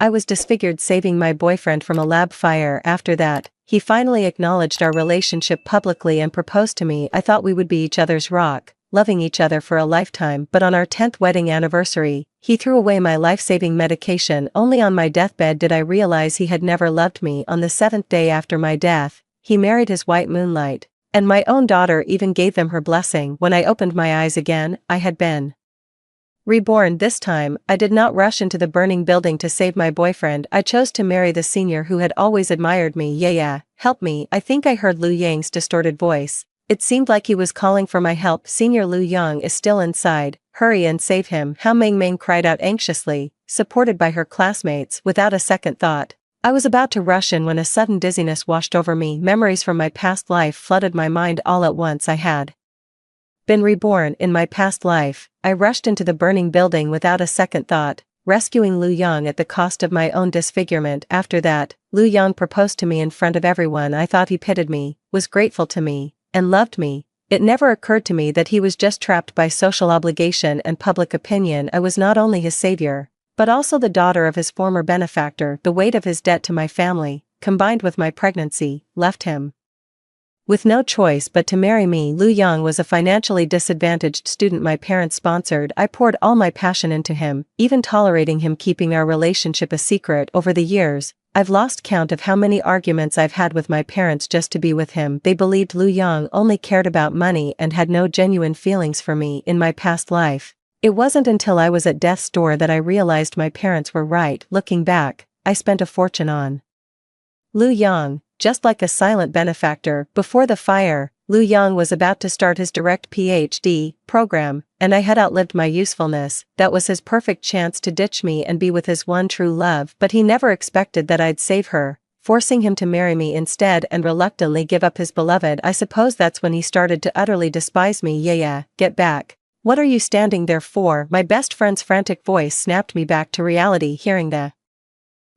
I was disfigured saving my boyfriend from a lab fire. After that, he finally acknowledged our relationship publicly and proposed to me. I thought we would be each other's rock, loving each other for a lifetime, but on our 10th wedding anniversary, he threw away my life-saving medication. Only on my deathbed did I realize he had never loved me. On the 7th day after my death, he married his white moonlight, and my own daughter even gave them her blessing. When I opened my eyes again, I had been reborn. This time, I did not rush into the burning building to save my boyfriend. I chose to marry the senior who had always admired me. Yeah, help me. I think I heard Liu Yang's distorted voice. It seemed like he was calling for my help. Senior Liu Yang is still inside. Hurry and save him. Hao Mingming cried out anxiously, supported by her classmates. Without a second thought, I was about to rush in when a sudden dizziness washed over me. Memories from my past life flooded my mind all at once. I had been reborn in my past life. I rushed into the burning building without a second thought, rescuing Liu Yang at the cost of my own disfigurement. After that, Liu Yang proposed to me in front of everyone. I thought he pitied me, was grateful to me, and loved me. It never occurred to me that he was just trapped by social obligation and public opinion. I was not only his savior, but also the daughter of his former benefactor. The weight of his debt to my family, combined with my pregnancy, left him with no choice but to marry me. Liu Yang was a financially disadvantaged student my parents sponsored. I poured all my passion into him, even tolerating him keeping our relationship a secret. Over the years, I've lost count of how many arguments I've had with my parents just to be with him. They believed Liu Yang only cared about money and had no genuine feelings for me. In my past life, it wasn't until I was at death's door that I realized my parents were right. Looking back, I spent a fortune on Liu Yang, just like a silent benefactor. Before the fire, Liu Yang was about to start his direct PhD program, and I had outlived my usefulness. That was his perfect chance to ditch me and be with his one true love. But he never expected that I'd save her, forcing him to marry me instead and reluctantly give up his beloved. I suppose that's when he started to utterly despise me. Yeah, get back. What are you standing there for? My best friend's frantic voice snapped me back to reality. Hearing the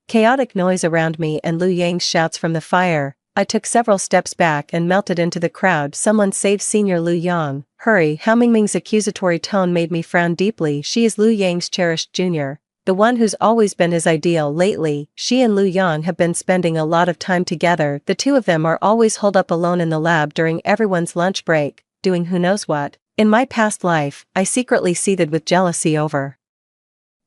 chaotic noise around me and Liu Yang's shouts from the fire, I took several steps back and melted into the crowd. Someone save Senior Liu Yang. Hurry. Hao Mingming's accusatory tone made me frown deeply. She is Liu Yang's cherished junior, the one who's always been his ideal. Lately, she and Liu Yang have been spending a lot of time together. The two of them are always holed up alone in the lab during everyone's lunch break, doing who knows what. In my past life, I secretly seethed with jealousy over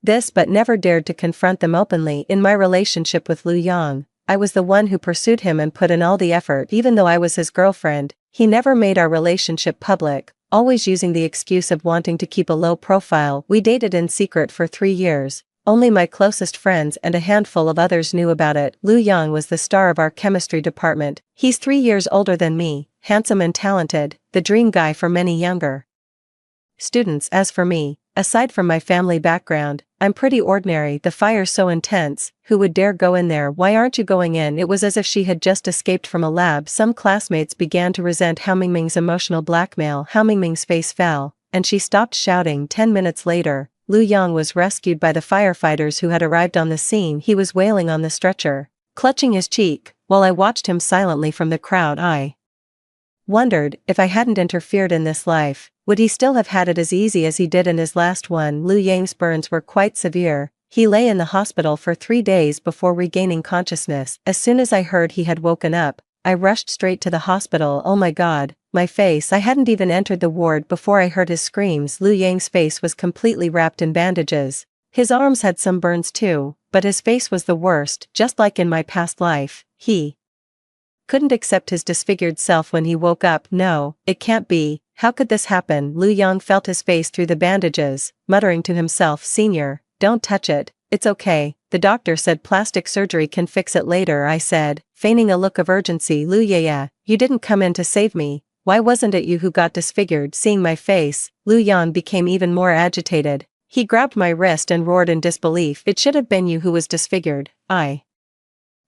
this but never dared to confront them openly. In my relationship with Liu Yang, I was the one who pursued him and put in all the effort. Even though I was his girlfriend, he never made our relationship public, always using the excuse of wanting to keep a low profile. We dated in secret for 3 years. Only my closest friends and a handful of others knew about it. Liu Yang was the star of our chemistry department. He's 3 years older than me, handsome and talented, the dream guy for many younger students. As for me, aside from my family background, I'm pretty ordinary. The fire's so intense, who would dare go in there? Why aren't you going in? It was as if she had just escaped from a lab. Some classmates began to resent Hao Mingming's emotional blackmail. Hao Mingming's face fell, and she stopped shouting. 10 minutes later, Liu Yang was rescued by the firefighters who had arrived on the scene. He was wailing on the stretcher, clutching his cheek. While I watched him silently from the crowd, I wondered, if I hadn't interfered in this life, would he still have had it as easy as he did in his last one? Liu Yang's burns were quite severe. He lay in the hospital for 3 days before regaining consciousness. As soon as I heard he had woken up, I rushed straight to the hospital. Oh my God, my face. I hadn't even entered the ward before I heard his screams. Liu Yang's face was completely wrapped in bandages. His arms had some burns too, but his face was the worst. Just like in my past life, he couldn't accept his disfigured self when he woke up. No, it can't be. How could this happen? Liu Yang felt his face through the bandages, muttering to himself, "Senior, don't touch it. It's okay. The doctor said plastic surgery can fix it later," I said, feigning a look of urgency. "Liu Yaya, you didn't come in to save me. Why wasn't it you who got disfigured?" Seeing my face, Liu Yang became even more agitated. He grabbed my wrist and roared in disbelief. "It should have been you who was disfigured. I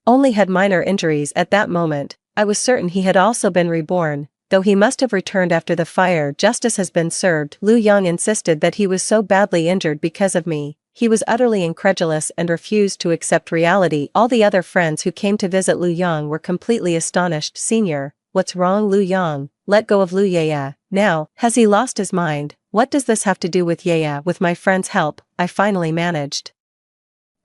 only had minor injuries." At that moment, I was certain he had also been reborn, though he must have returned after the fire. "Justice has been served." Liu Yang insisted that he was so badly injured because of me. He was utterly incredulous and refused to accept reality. All the other friends who came to visit Liu Yang were completely astonished. "Senior, what's wrong?" "Liu Yang, let go of Liu Yaya. Now, has he lost his mind? What does this have to do with Yaya?" With my friend's help, I finally managed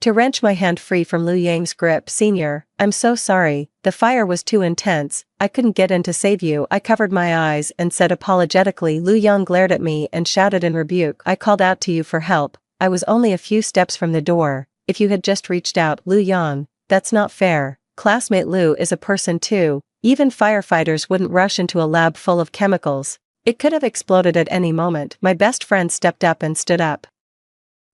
To wrench my hand free from Lu Yang's grip. Senior, I'm so sorry, the fire was too intense, I couldn't get in to save you. I covered my eyes and said apologetically. Lu Yang glared at me and shouted in rebuke. I called out to you for help, I was only a few steps from the door, if you had just reached out. Lu Yang, that's not fair, classmate Lu is a person too, even firefighters wouldn't rush into a lab full of chemicals. It could have exploded at any moment. My best friend stepped up and stood up.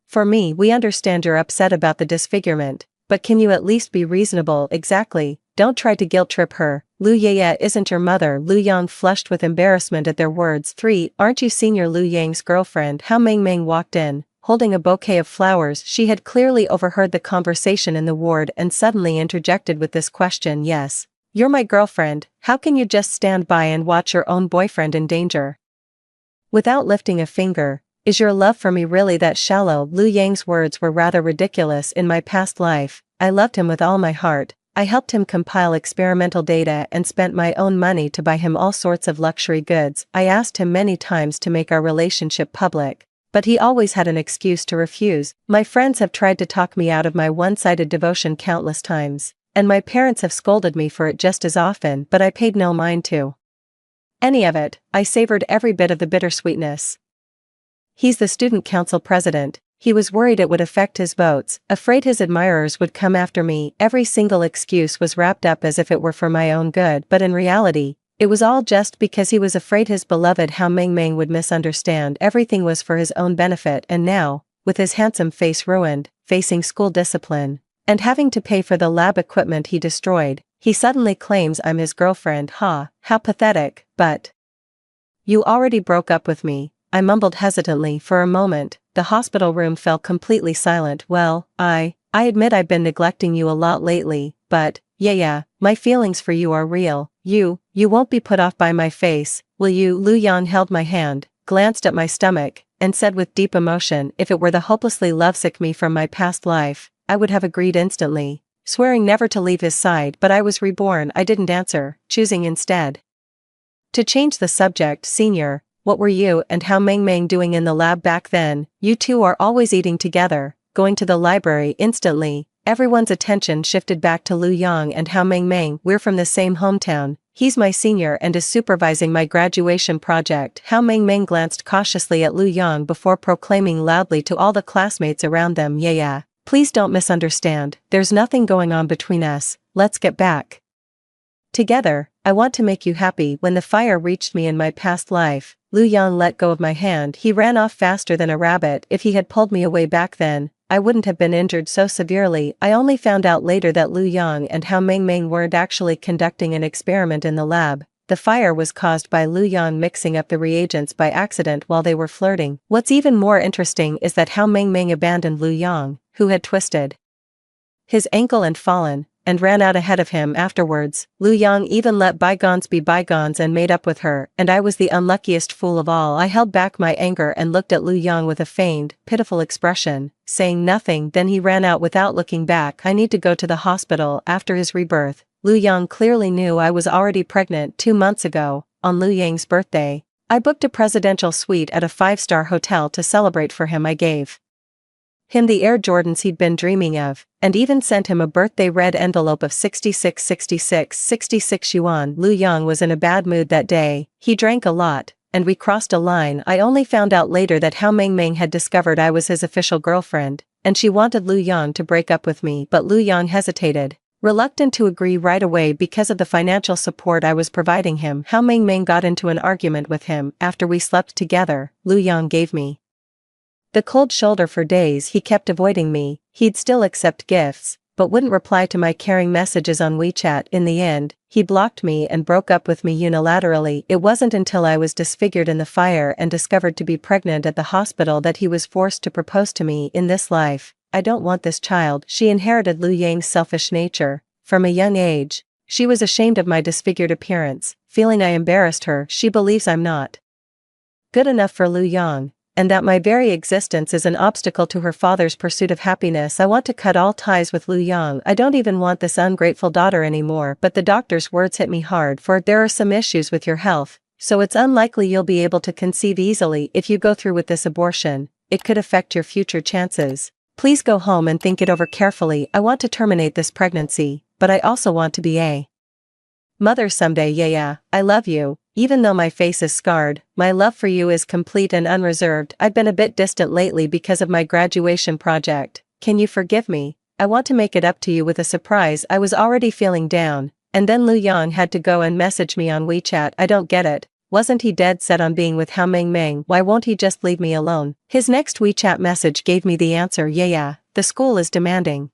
For me, we understand you're upset about the disfigurement, but can you at least be reasonable? Exactly, don't try to guilt trip her. Lu Yaya isn't your mother. Lu Yang flushed with embarrassment at their words. 3. Aren't you Senior Lu Yang's girlfriend? Hao Mengmeng walked in, holding a bouquet of flowers. She had clearly overheard the conversation in the ward and suddenly interjected with this question. Yes, you're my girlfriend, how can you just stand by and watch your own boyfriend in danger? Without lifting a finger, is your love for me really that shallow? Lu Yang's words were rather ridiculous. In my past life, I loved him with all my heart. I helped him compile experimental data and spent my own money to buy him all sorts of luxury goods. I asked him many times to make our relationship public, but he always had an excuse to refuse. My friends have tried to talk me out of my one-sided devotion countless times, and my parents have scolded me for it just as often, but I paid no mind to any of it. I savored every bit of the bittersweetness. He's the student council president, he was worried it would affect his votes, afraid his admirers would come after me. Every single excuse was wrapped up as if it were for my own good, but in reality, it was all just because he was afraid his beloved Hao Mengmeng would misunderstand. Everything was for his own benefit, and now, with his handsome face ruined, facing school discipline, and having to pay for the lab equipment he destroyed, he suddenly claims I'm his girlfriend. Ha, how pathetic. But you already broke up with me, I mumbled hesitantly. For a moment, the hospital room fell completely silent. Well, I admit I've been neglecting you a lot lately, but, yeah, my feelings for you are real. You won't be put off by my face, will you? Lu Yang held my hand, glanced at my stomach, and said with deep emotion, if it were the hopelessly lovesick me from my past life, I would have agreed instantly, swearing never to leave his side. But I was reborn. I didn't answer, choosing instead to change the subject. Senior, what were you and Hao Mengmeng doing in the lab back then? You two are always eating together, going to the library. Instantly, everyone's attention shifted back to Lu Yang and Hao Mengmeng. We're from the same hometown, he's my senior and is supervising my graduation project. Hao Mengmeng glanced cautiously at Lu Yang before proclaiming loudly to all the classmates around them. Yeah, please don't misunderstand, there's nothing going on between us, let's get back together, I want to make you happy. When the fire reached me in my past life, Lu Yang let go of my hand. He ran off faster than a rabbit. If he had pulled me away back then, I wouldn't have been injured so severely. I only found out later that Lu Yang and Hao Mengmeng weren't actually conducting an experiment in the lab. The fire was caused by Lu Yang mixing up the reagents by accident while they were flirting. What's even more interesting is that Hao Mengmeng abandoned Lu Yang, who had twisted his ankle and fallen, and ran out ahead of him afterwards. Lu Yang even let bygones be bygones and made up with her, and I was the unluckiest fool of all. I held back my anger and looked at Lu Yang with a feigned, pitiful expression, saying nothing. Then he ran out without looking back. I need to go to the hospital. After his rebirth, Lu Yang clearly knew I was already pregnant 2 months ago. On Lu Yang's birthday, I booked a presidential suite at a 5-star hotel to celebrate for him. I gave him the Air Jordans he'd been dreaming of, and even sent him a birthday red envelope of 66 yuan. Lu Yang was in a bad mood that day. He drank a lot, and we crossed a line. I only found out later that Hao Mengmeng had discovered I was his official girlfriend, and she wanted Lu Yang to break up with me. But Lu Yang hesitated, reluctant to agree right away because of the financial support I was providing him. Hao Mengmeng got into an argument with him. After we slept together, Lu Yang gave me the cold shoulder. For days he kept avoiding me. He'd still accept gifts, but wouldn't reply to my caring messages on WeChat. In the end, he blocked me and broke up with me unilaterally. It wasn't until I was disfigured in the fire and discovered to be pregnant at the hospital that he was forced to propose to me. In this life, I don't want this child. She inherited Lu Yang's selfish nature. From a young age, she was ashamed of my disfigured appearance, feeling I embarrassed her. She believes I'm not good enough for Lu Yang, and that my very existence is an obstacle to her father's pursuit of happiness. I want to cut all ties with Lu Yang. I don't even want this ungrateful daughter anymore. But the doctor's words hit me hard. For there are some issues with your health, so it's unlikely you'll be able to conceive easily. If you go through with this abortion, it could affect your future chances. Please go home and think it over carefully. I want to terminate this pregnancy, but I also want to be a mother someday. Yeah, I love you. Even though my face is scarred, my love for you is complete and unreserved. I've been a bit distant lately because of my graduation project. Can you forgive me? I want to make it up to you with a surprise. I was already feeling down, and then Lu Yang had to go and message me on WeChat. I don't get it. Wasn't he dead set on being with Hao Meng? Why won't he just leave me alone? His next WeChat message gave me the answer. Yeah, the school is demanding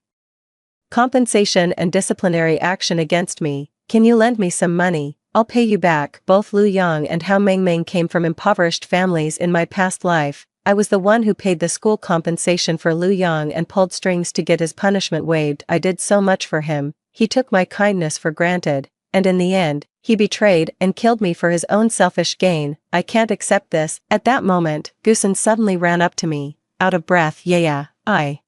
compensation and disciplinary action against me. Can you lend me some money? I'll pay you back. Both Lu Yang and Hao Meng came from impoverished families in my past life. I was the one who paid the school compensation for Lu Yang and pulled strings to get his punishment waived. I did so much for him. He took my kindness for granted, and in the end, he betrayed and killed me for his own selfish gain. I can't accept this. At that moment, Gusen suddenly ran up to me, out of breath. Yeah, I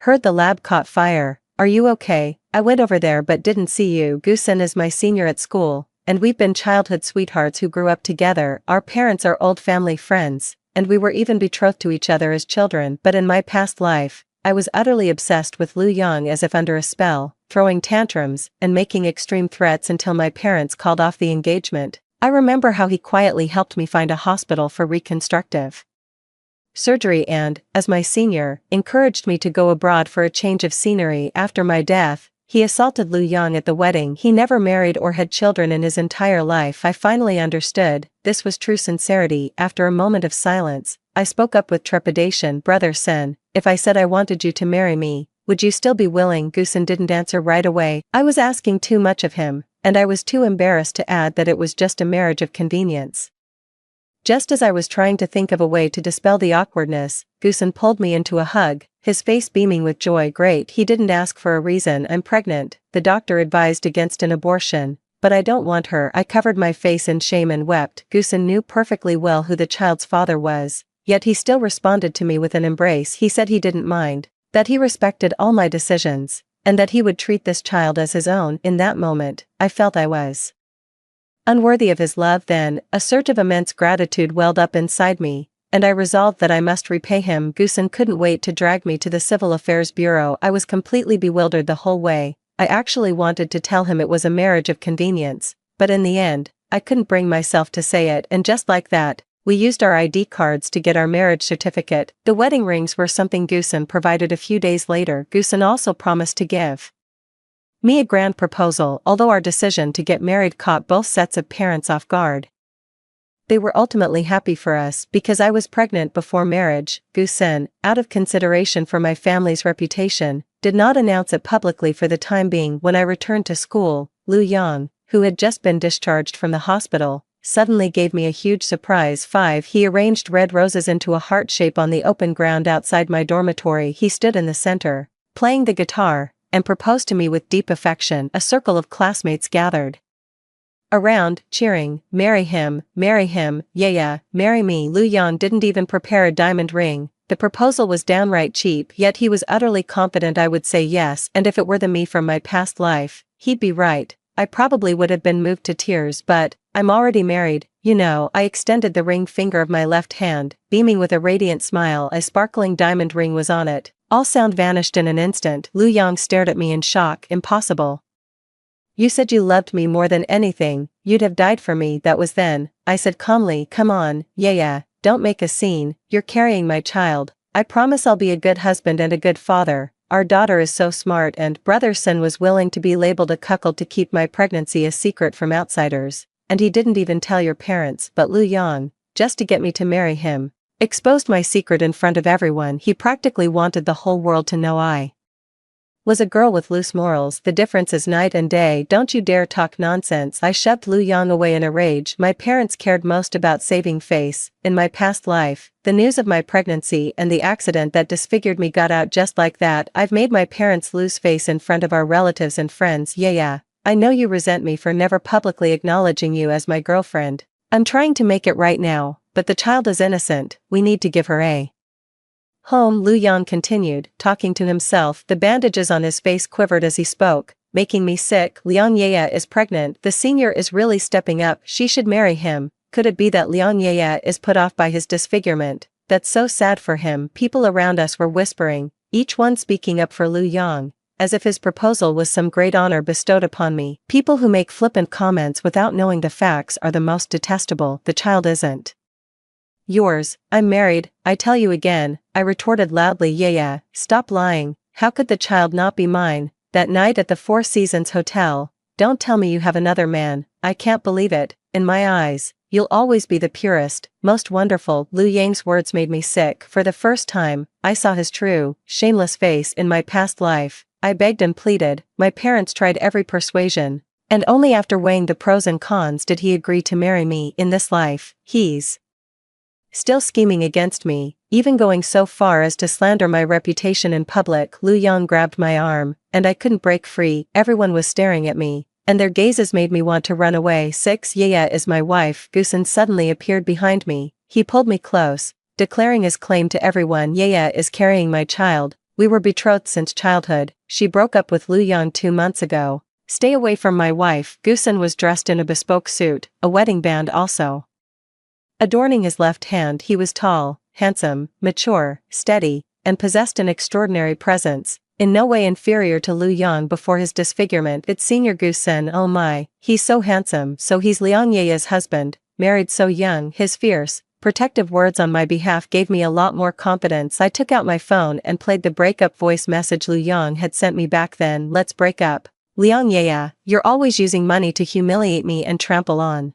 heard the lab caught fire. Are you okay? I went over there but didn't see you. Gusen is my senior at school, and we've been childhood sweethearts who grew up together. Our parents are old family friends, and we were even betrothed to each other as children. But in my past life, I was utterly obsessed with Lu Yang, as if under a spell, throwing tantrums and making extreme threats until my parents called off the engagement. I remember how he quietly helped me find a hospital for reconstructive surgery and, as my senior, encouraged me to go abroad for a change of scenery. After my death, he assaulted Lu Yang at the wedding. He never married or had children in his entire life. I finally understood. This was true sincerity. After a moment of silence, I spoke up with trepidation. Brother Sen, if I said I wanted you to marry me, would you still be willing? Gusen didn't answer right away. I was asking too much of him, and I was too embarrassed to add that it was just a marriage of convenience. Just as I was trying to think of a way to dispel the awkwardness, Gusen pulled me into a hug, his face beaming with joy. Great, he didn't ask for a reason. I'm pregnant. The doctor advised against an abortion, but I don't want her. I covered my face in shame and wept. Gusen knew perfectly well who the child's father was, yet he still responded to me with an embrace. He said he didn't mind, that he respected all my decisions, and that he would treat this child as his own. In that moment, I felt I was unworthy of his love. Then, a surge of immense gratitude welled up inside me, and I resolved that I must repay him. Gusen couldn't wait to drag me to the Civil Affairs Bureau. I was completely bewildered the whole way. I actually wanted to tell him it was a marriage of convenience, but in the end, I couldn't bring myself to say it, and just like that, we used our ID cards to get our marriage certificate. The wedding rings were something Gusen provided a few days later. Gusen also promised to give me a grand proposal, although our decision to get married caught both sets of parents off guard. They were ultimately happy for us because I was pregnant before marriage. Gusen, out of consideration for my family's reputation, did not announce it publicly for the time being. When I returned to school, Lu Yang, who had just been discharged from the hospital, suddenly gave me a huge surprise. 5. He arranged red roses into a heart shape on the open ground outside my dormitory. He stood in the center, playing the guitar, and proposed to me with deep affection. A circle of classmates gathered around, cheering, marry him, yeah, marry me. Lu Yan didn't even prepare a diamond ring. The proposal was downright cheap, yet he was utterly confident I would say yes, and if it were the me from my past life, he'd be right. I probably would have been moved to tears, but I'm already married, you know. I extended the ring finger of my left hand, beaming with a radiant smile. A sparkling diamond ring was on it. All sound vanished in an instant. Lu Yang stared at me in shock. Impossible. You said you loved me more than anything, you'd have died for me. That was then. I said calmly, come on, yeah, don't make a scene, you're carrying my child. I promise I'll be a good husband and a good father. Our daughter is so smart. And Brother Sun was willing to be labeled a cuckold to keep my pregnancy a secret from outsiders, and he didn't even tell your parents. But Lu Yang, just to get me to marry him, exposed my secret in front of everyone. He practically wanted the whole world to know I was a girl with loose morals. The difference is night and day. Don't you dare talk nonsense. I shoved Lu Yang away in a rage. My parents cared most about saving face. In my past life, the news of my pregnancy and the accident that disfigured me got out just like that. I've made my parents lose face in front of our relatives and friends. Yeah, I know you resent me for never publicly acknowledging you as my girlfriend. I'm trying to make it right now, but the child is innocent. We need to give her a home. Lu Yang continued, talking to himself. The bandages on his face quivered as he spoke, making me sick. Liang Yaya is pregnant. The senior is really stepping up. She should marry him. Could it be that Liang Yaya is put off by his disfigurement? That's so sad for him. People around us were whispering, each one speaking up for Lu Yang, as if his proposal was some great honor bestowed upon me. People who make flippant comments without knowing the facts are the most detestable. The child isn't yours. I'm married, I tell you again, I retorted loudly. Yeah, stop lying. How could the child not be mine? That night at the Four Seasons Hotel, don't tell me you have another man. I can't believe it. In my eyes, you'll always be the purest, most wonderful. Lu Yang's words made me sick. For the first time, I saw his true, shameless face in my past life. I begged and pleaded, my parents tried every persuasion, and only after weighing the pros and cons did he agree to marry me in this life. He's still scheming against me, even going so far as to slander my reputation in public. Lu Yang grabbed my arm, and I couldn't break free. Everyone was staring at me, and their gazes made me want to run away. 6 Yaya is my wife. Gusen suddenly appeared behind me. He pulled me close, declaring his claim to everyone. Yaya is carrying my child. We were betrothed since childhood. She broke up with Lu Yang 2 months ago. Stay away from my wife. Gusen was dressed in a bespoke suit, a wedding band also adorning his left hand. He was tall, handsome, mature, steady, and possessed an extraordinary presence, in no way inferior to Lu Yang before his disfigurement. It's Senior Gusen. Oh my, he's so handsome. So he's Liang Yaya's husband, married so young. His fierce, protective words on my behalf gave me a lot more confidence. I took out my phone and played the breakup voice message Lu Yang had sent me back then. Let's break up. Liang Yaya, you're always using money to humiliate me and trample on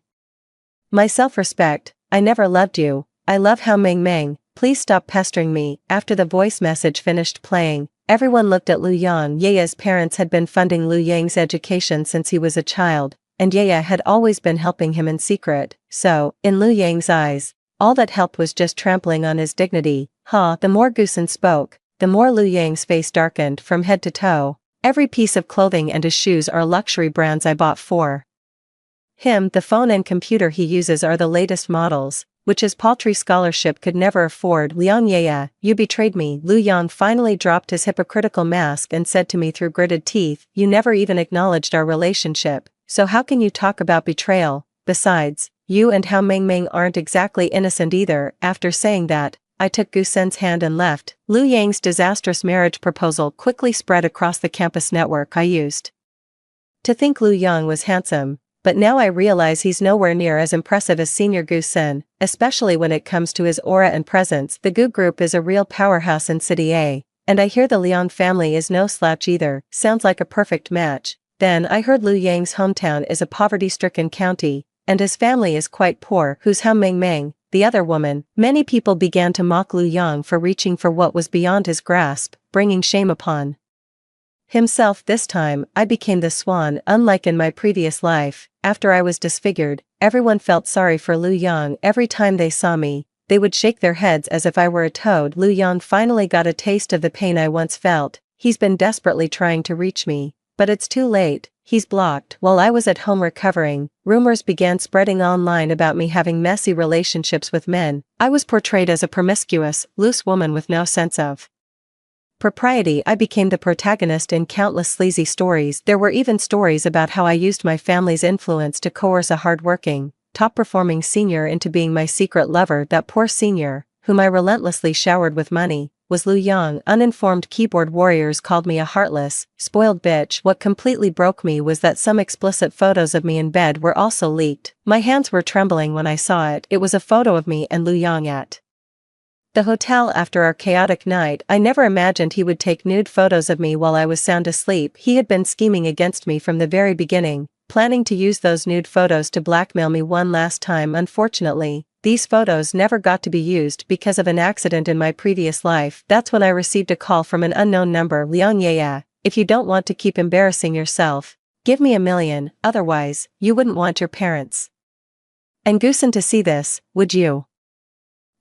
my self-respect. I never loved you. I love Hao Meng Meng. Please stop pestering me. After the voice message finished playing, everyone looked at Lu Yang. Yaya's parents had been funding Lu Yang's education since he was a child, and Yaya had always been helping him in secret. So, in Lu Yang's eyes, all that helped was just trampling on his dignity. The more Gusen spoke, the more Lu Yang's face darkened from head to toe. Every piece of clothing and his shoes are luxury brands I bought for him. The phone and computer he uses are the latest models, which his paltry scholarship could never afford. Liang Yaya, you betrayed me. Lu Yang finally dropped his hypocritical mask and said to me through gritted teeth, you never even acknowledged our relationship, so how can you talk about betrayal? Besides, you and Hao Meng Meng aren't exactly innocent either. After saying that, I took Gusen's hand and left. Lu Yang's disastrous marriage proposal quickly spread across the campus network. I used to think Lu Yang was handsome, but now I realize he's nowhere near as impressive as Senior Gusen, especially when it comes to his aura and presence. The Gu Group is a real powerhouse in City A, and I hear the Liang family is no slouch either. Sounds like a perfect match. Then I heard Lu Yang's hometown is a poverty-stricken county, and his family is quite poor. Who's Hao Meng Meng, the other woman? Many people began to mock Lu Yang for reaching for what was beyond his grasp, bringing shame upon himself. This time, I became the swan. Unlike in my previous life, after I was disfigured, everyone felt sorry for Lu Yang. Every time they saw me, they would shake their heads as if I were a toad. Lu Yang finally got a taste of the pain I once felt. He's been desperately trying to reach me, but it's too late. He's blocked. While I was at home recovering, rumors began spreading online about me having messy relationships with men. I was portrayed as a promiscuous, loose woman with no sense of propriety. I became the protagonist in countless sleazy stories. There were even stories about how I used my family's influence to coerce a hard-working, top-performing senior into being my secret lover. That poor senior, whom I relentlessly showered with money, was Lu Yang. Uninformed keyboard warriors called me a heartless, spoiled bitch. What completely broke me was that some explicit photos of me in bed were also leaked. My hands were trembling when I saw it. It was a photo of me and Lu Yang at the hotel after our chaotic night. I never imagined he would take nude photos of me while I was sound asleep. He had been scheming against me from the very beginning, planning to use those nude photos to blackmail me one last time. Unfortunately, these photos never got to be used because of an accident in my previous life. That's when I received a call from an unknown number. Liang Yaya, if you don't want to keep embarrassing yourself, give me $1 million, otherwise, you wouldn't want your parents and Gusen to see this, would you?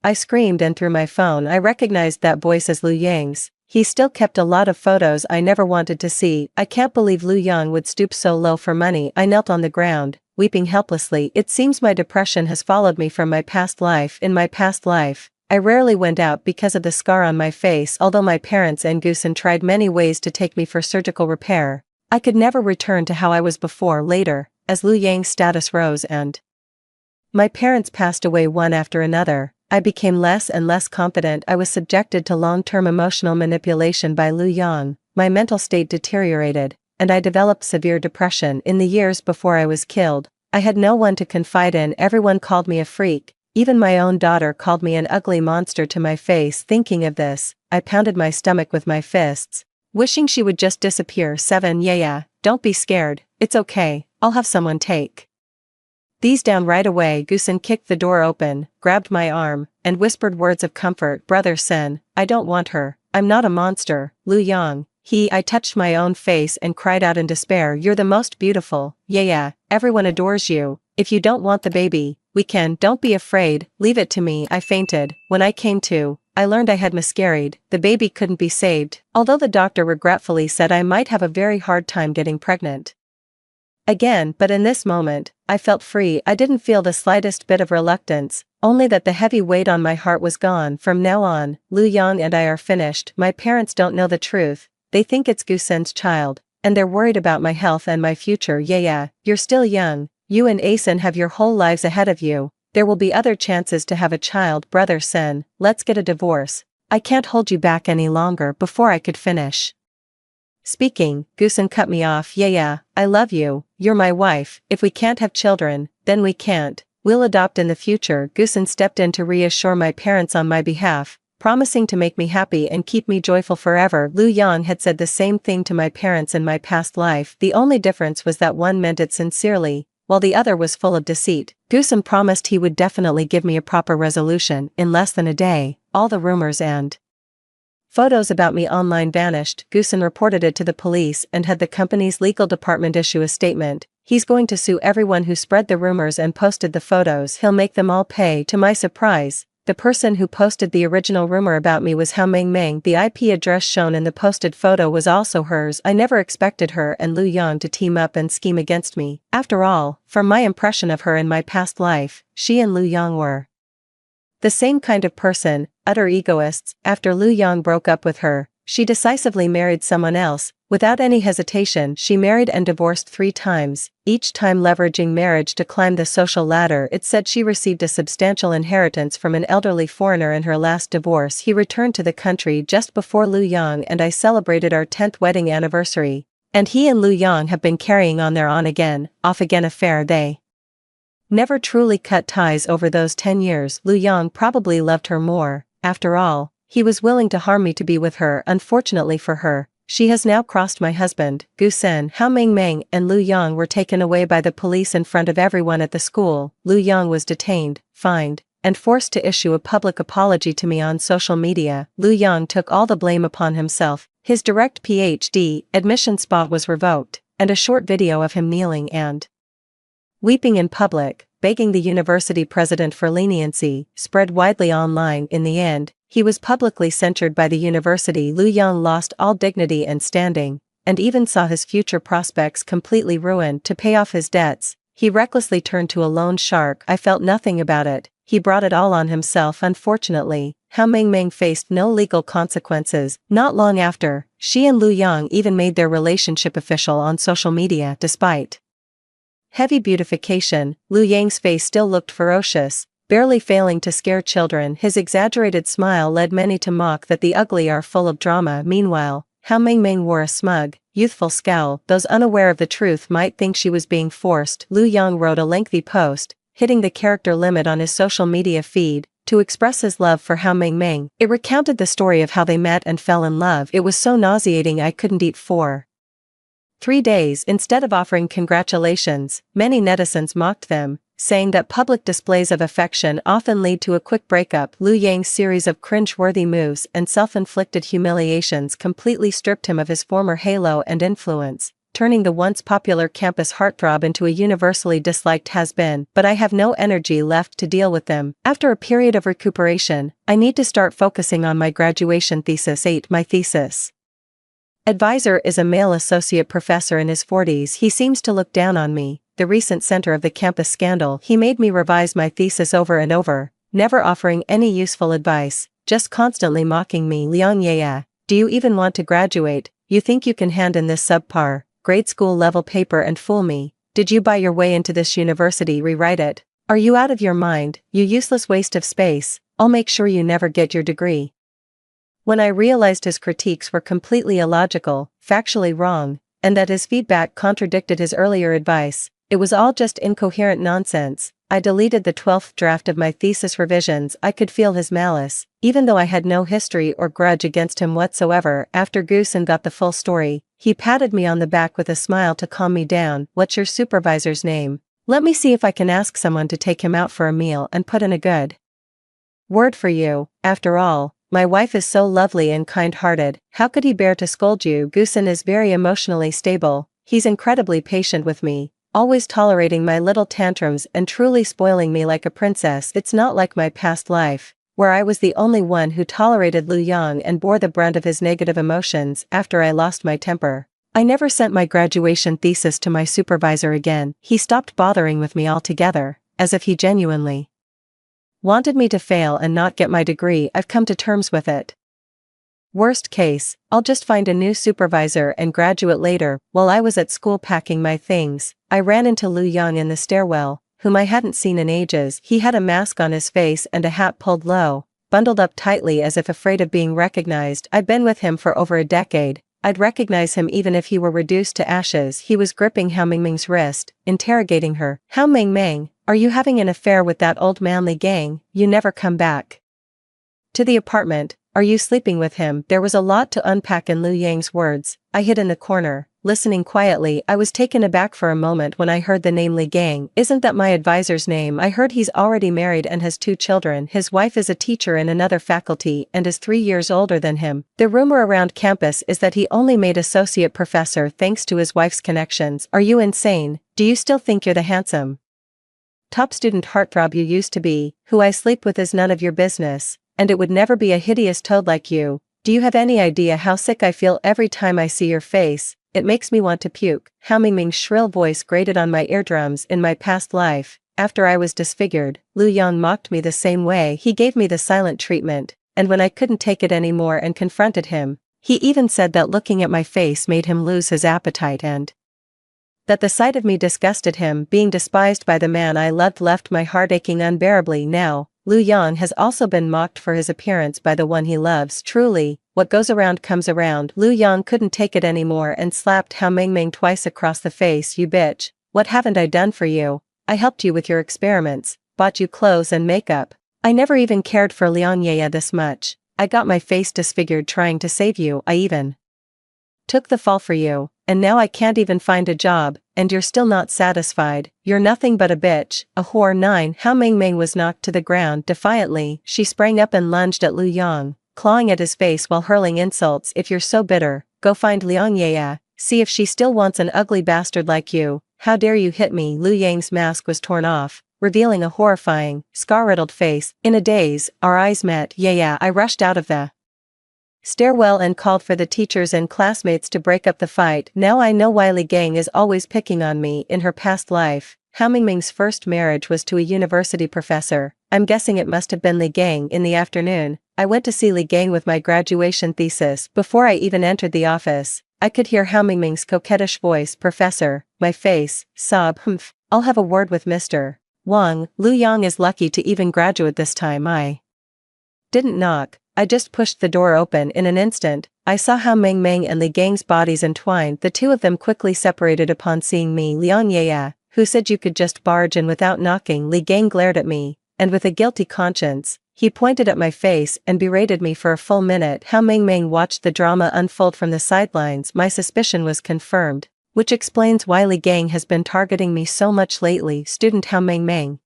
I screamed and through my phone I recognized that voice as Lu Yang's. He still kept a lot of photos I never wanted to see. I can't believe Lu Yang would stoop so low for money. I knelt on the ground, weeping helplessly. It seems my depression has followed me from my past life. In my past life, I rarely went out because of the scar on my face. Although my parents and Gusen tried many ways to take me for surgical repair, I could never return to how I was before. Later, as Lu Yang's status rose and my parents passed away one after another, I became less and less confident. I was subjected to long-term emotional manipulation by Lu Yang, my mental state deteriorated, and I developed severe depression. In the years before I was killed, I had no one to confide in. Everyone called me a freak, even my own daughter called me an ugly monster to my face. Thinking of this, I pounded my stomach with my fists, wishing she would just disappear. 7 Yeah, don't be scared, it's okay, I'll have someone take these down right away. Gusen kicked the door open, grabbed my arm, and whispered words of comfort. Brother Sen, I don't want her, I'm not a monster. Lu Yang, I touched my own face and cried out in despair. You're the most beautiful, yeah, everyone adores you. If you don't want the baby, we can. Don't be afraid, leave it to me. I fainted. When I came to, I learned I had miscarried. The baby couldn't be saved, although the doctor regretfully said I might have a very hard time getting pregnant again. But in this moment, I felt free. I didn't feel the slightest bit of reluctance, only that the heavy weight on my heart was gone. From now on, Lu Yang and I are finished. My parents don't know the truth, they think it's Gusen's child, and they're worried about my health and my future. Yeah, you're still young, you and Asen have your whole lives ahead of you, there will be other chances to have a child. Brother Sen, let's get a divorce, I can't hold you back any longer. Before I could finish speaking, Gusen cut me off. Yeah, I love you, you're my wife, if we can't have children, then we can't, we'll adopt in the future. Gusen stepped in to reassure my parents on my behalf, promising to make me happy and keep me joyful forever. Lu Yang had said the same thing to my parents in my past life. The only difference was that one meant it sincerely, while the other was full of deceit. Gusen promised he would definitely give me a proper resolution. In less than a day, all the rumors and photos about me online vanished. Gusen reported it to the police and had the company's legal department issue a statement. He's going to sue everyone who spread the rumors and posted the photos. He'll make them all pay. To my surprise, the person who posted the original rumor about me was Hao Meng. The IP address shown in the posted photo was also hers. I never expected her and Lu Yang to team up and scheme against me. After all, from my impression of her in my past life, she and Lu Yang were the same kind of person, utter egoists. After Lu Yang broke up with her, she decisively married someone else. Without any hesitation, she married and divorced 3 times, each time leveraging marriage to climb the social ladder. It said she received a substantial inheritance from an elderly foreigner in her last divorce. He returned to the country just before Lu Yang and I celebrated our 10th wedding anniversary, and he and Lu Yang have been carrying on their on-again, off-again affair. They never truly cut ties over those 10 years. Lu Yang probably loved her more. After all, he was willing to harm me to be with her. Unfortunately for her, she has now crossed my husband. Gusen, Hao Meng, and Lu Yang were taken away by the police in front of everyone at the school. Lu Yang was detained, fined, and forced to issue a public apology to me on social media. Lu Yang took all the blame upon himself. His direct PhD admission spot was revoked, and a short video of him kneeling and weeping in public, begging the university president for leniency, spread widely online. In the end, he was publicly censured by the university. Lu Yang lost all dignity and standing, and even saw his future prospects completely ruined. To pay off his debts, he recklessly turned to a loan shark. I felt nothing about it, he brought it all on himself. Unfortunately, Hao Meng faced no legal consequences. Not long after, she and Lu Yang even made their relationship official on social media. Despite heavy beautification, Lu Yang's face still looked ferocious, barely failing to scare children. His exaggerated smile led many to mock that the ugly are full of drama. Meanwhile, Hao Meng wore a smug, youthful scowl. Those unaware of the truth might think she was being forced. Lu Yang wrote a lengthy post, hitting the character limit on his social media feed, to express his love for Hao Meng. It recounted the story of how they met and fell in love. It was so nauseating I couldn't eat for 3 days. Instead of offering congratulations, many netizens mocked them, saying that public displays of affection often lead to a quick breakup. Lu Yang's series of cringe-worthy moves and self-inflicted humiliations completely stripped him of his former halo and influence, turning the once popular campus heartthrob into a universally disliked has-been. But I have no energy left to deal with them. After a period of recuperation, I need to start focusing on my graduation thesis. 8. My thesis advisor is a male associate professor in his 40s. He seems to look down on me, the recent center of the campus scandal. He made me revise my thesis over and over, never offering any useful advice, just constantly mocking me. Liang yeah, do you even want to graduate? You think you can hand in this subpar, grade school level paper and fool me? Did you buy your way into this university? Rewrite it. Are you out of your mind, you useless waste of space? I'll make sure you never get your degree. When I realized his critiques were completely illogical, factually wrong, and that his feedback contradicted his earlier advice, it was all just incoherent nonsense, I deleted the 12th draft of my thesis revisions. I could feel his malice, even though I had no history or grudge against him whatsoever. After Goosen got the full story, he patted me on the back with a smile to calm me down. What's your supervisor's name? Let me see if I can ask someone to take him out for a meal and put in a good word for you. After all, my wife is so lovely and kind-hearted. How could he bear to scold you? Goosen is very emotionally stable. He's incredibly patient with me, always tolerating my little tantrums and truly spoiling me like a princess. It's not like my past life, where I was the only one who tolerated Lu Yang and bore the brunt of his negative emotions after I lost my temper. I never sent my graduation thesis to my supervisor again. He stopped bothering with me altogether, as if he genuinely wanted me to fail and not get my degree. I've come to terms with it. Worst case, I'll just find a new supervisor and graduate later. While I was at school packing my things, I ran into Lu Yang in the stairwell, whom I hadn't seen in ages. He had a mask on his face and a hat pulled low, bundled up tightly as if afraid of being recognized. I'd been with him for over a decade. I'd recognize him even if he were reduced to ashes. He was gripping Hao Mingming's wrist, interrogating her. Hao Mingming, are you having an affair with that old man Li Gang? You never come back to the apartment. Are you sleeping with him? There was a lot to unpack in Lu Yang's words. I hid in the corner, listening quietly. I was taken aback for a moment when I heard the name Li Gang. Isn't that my advisor's name? I heard he's already married and has 2 children. His wife is a teacher in another faculty and is 3 years older than him. The rumor around campus is that he only made associate professor thanks to his wife's connections. Are you insane? Do you still think you're the handsome top student heartthrob you used to be? Who I sleep with is none of your business. And it would never be a hideous toad like you. Do you have any idea how sick I feel every time I see your face? It makes me want to puke. Hao Mingming's shrill voice grated on my eardrums. In my past life, after I was disfigured, Lu Yang mocked me the same way. He gave me the silent treatment, and when I couldn't take it anymore and confronted him, he even said that looking at my face made him lose his appetite and that the sight of me disgusted him. Being despised by the man I loved left my heart aching unbearably. Now, Lu Yang has also been mocked for his appearance by the one he loves. Truly, what goes around comes around. Lu Yang couldn't take it anymore and slapped Hao Mingming twice across the face. You bitch, what haven't I done for you? I helped you with your experiments, bought you clothes and makeup. I never even cared for Liang Yaya this much. I got my face disfigured trying to save you. I even took the fall for you, and now I can't even find a job, and you're still not satisfied. You're nothing but a bitch, a whore. 9. Hao Mingming was knocked to the ground defiantly. She sprang up and lunged at Lu Yang, clawing at his face while hurling insults. If you're so bitter, go find Liang Yaya, see if she still wants an ugly bastard like you. How dare you hit me? Lu Yang's mask was torn off, revealing a horrifying, scar-riddled face. In a daze, our eyes met. Yeah, I rushed out of the stairwell and called for the teachers and classmates to break up the fight. Now I know why Li Gang is always picking on me. In her past life, Hao Mingming's first marriage was to a university professor. I'm guessing it must have been Li Gang. In the afternoon, I went to see Li Gang with my graduation thesis. Before I even entered the office, I could hear Hao Mingming's coquettish voice. Professor, my face, sob, humph. I'll have a word with Mr. Wang. Lu Yang is lucky to even graduate this time. I didn't knock. I just pushed the door open. In an instant, I saw Hao Mingming and Li Gang's bodies entwined. The two of them quickly separated upon seeing me. Liang Yaya, who said you could just barge in without knocking? Li Gang glared at me, and with a guilty conscience, he pointed at my face and berated me for a full minute. Hao Mingming watched the drama unfold from the sidelines. My suspicion was confirmed, which explains why Li Gang has been targeting me so much lately. Student Hao Mingming.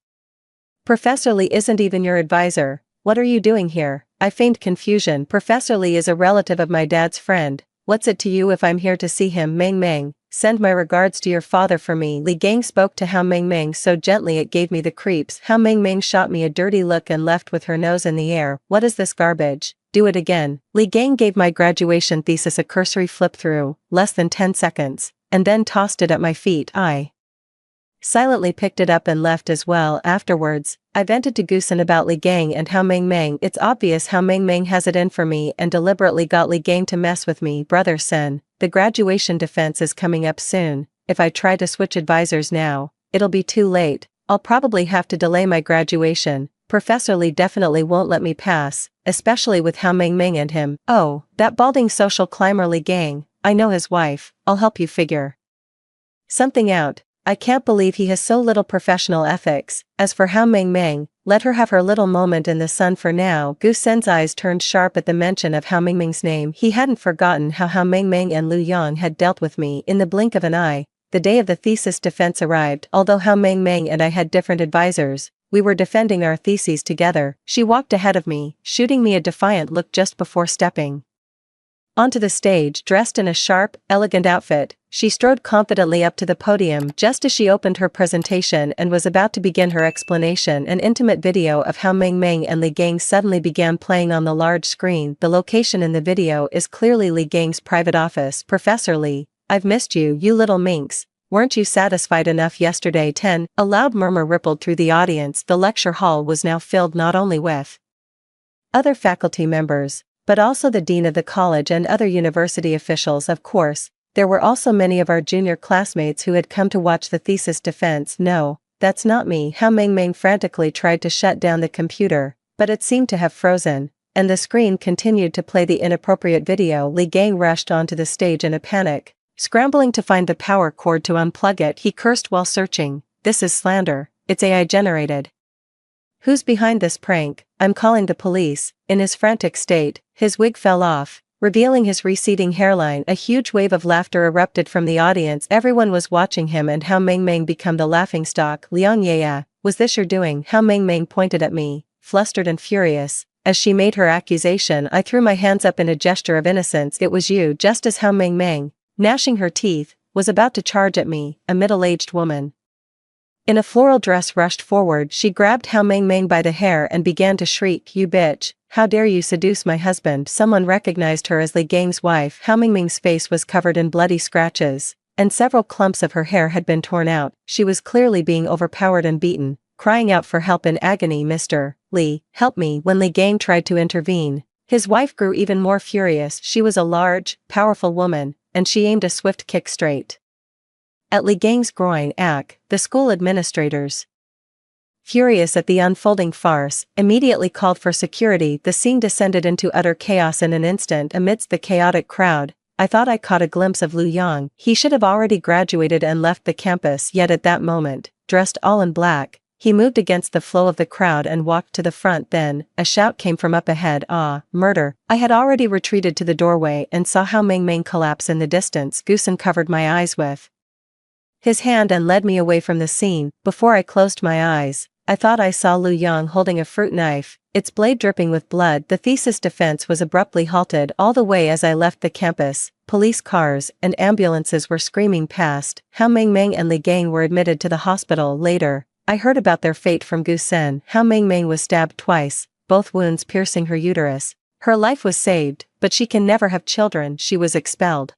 Professor Li isn't even your advisor. What are you doing here? I feigned confusion. Professor Li is a relative of my dad's friend. What's it to you if I'm here to see him? Mingming, send my regards to your father for me. Li Gang spoke to Hao Mingming so gently it gave me the creeps. Hao Mingming shot me a dirty look and left with her nose in the air. What is this garbage? Do it again. Li Gang gave my graduation thesis a cursory flip through, less than 10 seconds, and then tossed it at my feet. I silently picked it up and left as well. Afterwards, I vented to Goosen about Li Gang and Hao Mingming. It's obvious Hao Mingming has it in for me and deliberately got Li Gang to mess with me. Brother Sen, the graduation defense is coming up soon. If I try to switch advisors now, it'll be too late. I'll probably have to delay my graduation. Professor Lee definitely won't let me pass, especially with Hao Mingming and him. Oh, that balding social climber Lee Gang, I know his wife, I'll help you figure something out. I can't believe he has so little professional ethics. As for Hao Mingming, let her have her little moment in the sun for now. Gu Sen's eyes turned sharp at the mention of Hao Mingming's name. He hadn't forgotten how Hao Mingming and Lu Yang had dealt with me in the blink of an eye. The day of the thesis defense arrived. Although Hao Mingming and I had different advisors, we were defending our theses together. She walked ahead of me, shooting me a defiant look just before stepping onto the stage. Dressed in a sharp, elegant outfit, she strode confidently up to the podium just as she opened her presentation and was about to begin her explanation. An intimate video of Hao Mingming and Li Gang suddenly began playing on the large screen. The location in the video is clearly Li Gang's private office. Professor Lee, I've missed you, you little minx. Weren't you satisfied enough yesterday? 10. A loud murmur rippled through the audience. The lecture hall was now filled not only with other faculty members, but also the dean of the college and other university officials. Of course, there were also many of our junior classmates who had come to watch the thesis defense. No, that's not me. Hao Mingming frantically tried to shut down the computer, but it seemed to have frozen, and the screen continued to play the inappropriate video. Li Gang rushed onto the stage in a panic, scrambling to find the power cord to unplug it. He cursed while searching. This is slander. It's AI generated. Who's behind this prank? I'm calling the police. In his frantic state, his wig fell off, revealing his receding hairline. A huge wave of laughter erupted from the audience. Everyone was watching him and Hao Mingming become the laughingstock. Liang Yaya, was this your doing? Hao Mingming pointed at me, flustered and furious. As she made her accusation, I threw my hands up in a gesture of innocence. It was you. Just as Hao Mingming, gnashing her teeth, was about to charge at me, a middle-aged woman in a floral dress rushed forward. She grabbed Hao Mingming by the hair and began to shriek, "You bitch, how dare you seduce my husband?" Someone recognized her as Li Gang's wife. Hao Mingming's face was covered in bloody scratches, and several clumps of her hair had been torn out. She was clearly being overpowered and beaten, crying out for help in agony. "Mr. Lee, help me." When Li Gang tried to intervene, his wife grew even more furious. She was a large, powerful woman, and she aimed a swift kick straight at Li Gang's groin. The school administrators, furious at the unfolding farce, immediately called for security. The scene descended into utter chaos in an instant. Amidst the chaotic crowd, I thought I caught a glimpse of Lu Yang. He should have already graduated and left the campus, yet at that moment, dressed all in black, he moved against the flow of the crowd and walked to the front. Then, a shout came from up ahead. "Ah, murder." I had already retreated to the doorway and saw Hao Mingming collapse in the distance. Gusen covered my eyes with his hand and led me away from the scene. Before I closed my eyes, I thought I saw Lu Yang holding a fruit knife, its blade dripping with blood. The thesis defense was abruptly halted. All the way as I left the campus, police cars and ambulances were screaming past. Hao Mingming and Li Gang were admitted to the hospital. Later, I heard about their fate from Gu Sen. Hao Mingming was stabbed twice, both wounds piercing her uterus. Her life was saved, but she can never have children. She was expelled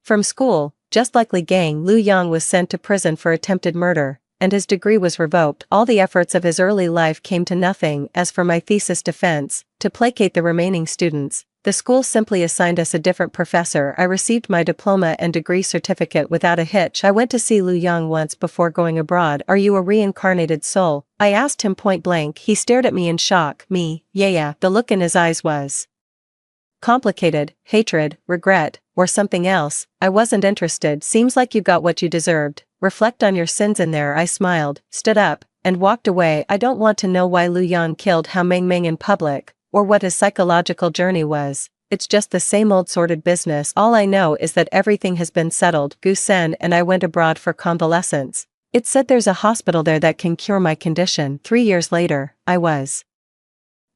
from school. Just like Li Gang, Lu Yang was sent to prison for attempted murder, and his degree was revoked. All the efforts of his early life came to nothing. As for my thesis defense, to placate the remaining students, the school simply assigned us a different professor. I received my diploma and degree certificate without a hitch. I went to see Lu Yang once before going abroad. "Are you a reincarnated soul?" I asked him point blank. He stared at me in shock. "Me, yeah." The look in his eyes was complicated, hatred, regret, or something else. I wasn't interested. "Seems like you got what you deserved. Reflect on your sins in there." I smiled, stood up, and walked away. I don't want to know why Lu Yang killed Hao Mingming in public, or what his psychological journey was. It's just the same old sordid business. All I know is that everything has been settled. Gu Sen and I went abroad for convalescence. It said there's a hospital there that can cure my condition. 3 years later, I was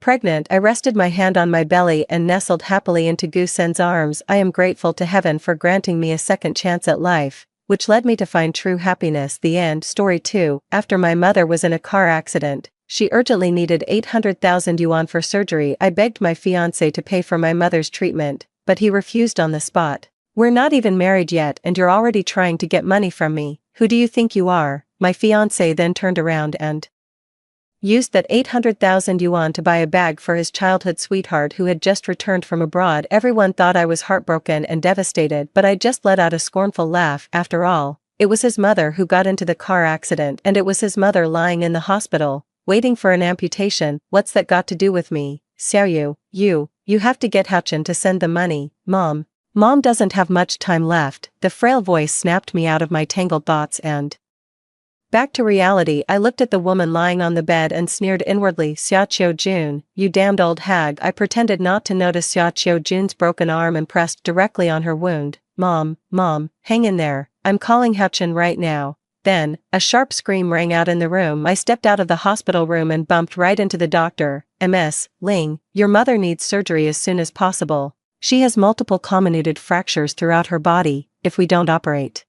pregnant. I rested my hand on my belly and nestled happily into Gu Sen's arms. I am grateful to heaven for granting me a second chance at life, which led me to find true happiness. The end. Story 2. After my mother was in a car accident, she urgently needed 800,000 yuan for surgery. I begged my fiancé to pay for my mother's treatment, but he refused on the spot. "We're not even married yet and you're already trying to get money from me. Who do you think you are?" My fiancé then turned around and used that 800,000 yuan to buy a bag for his childhood sweetheart who had just returned from abroad. Everyone thought I was heartbroken and devastated, but I just let out a scornful laugh. After all, it was his mother who got into the car accident and it was his mother lying in the hospital, waiting for an amputation, what's that got to do with me? Xiaoyu, you have to get Houchin to send the money, Mom. Mom doesn't have much time left. The frail voice snapped me out of my tangled thoughts and back to reality. I looked at the woman lying on the bed and sneered inwardly. Xiao Jun, you damned old hag. I pretended not to notice Xiao Jun's broken arm and pressed directly on her wound. Mom, hang in there. I'm calling Houchin right now. Then, a sharp scream rang out in the room. I stepped out of the hospital room and bumped right into the doctor. Ms. Ling, your mother needs surgery as soon as possible. She has multiple comminuted fractures throughout her body. If we don't operate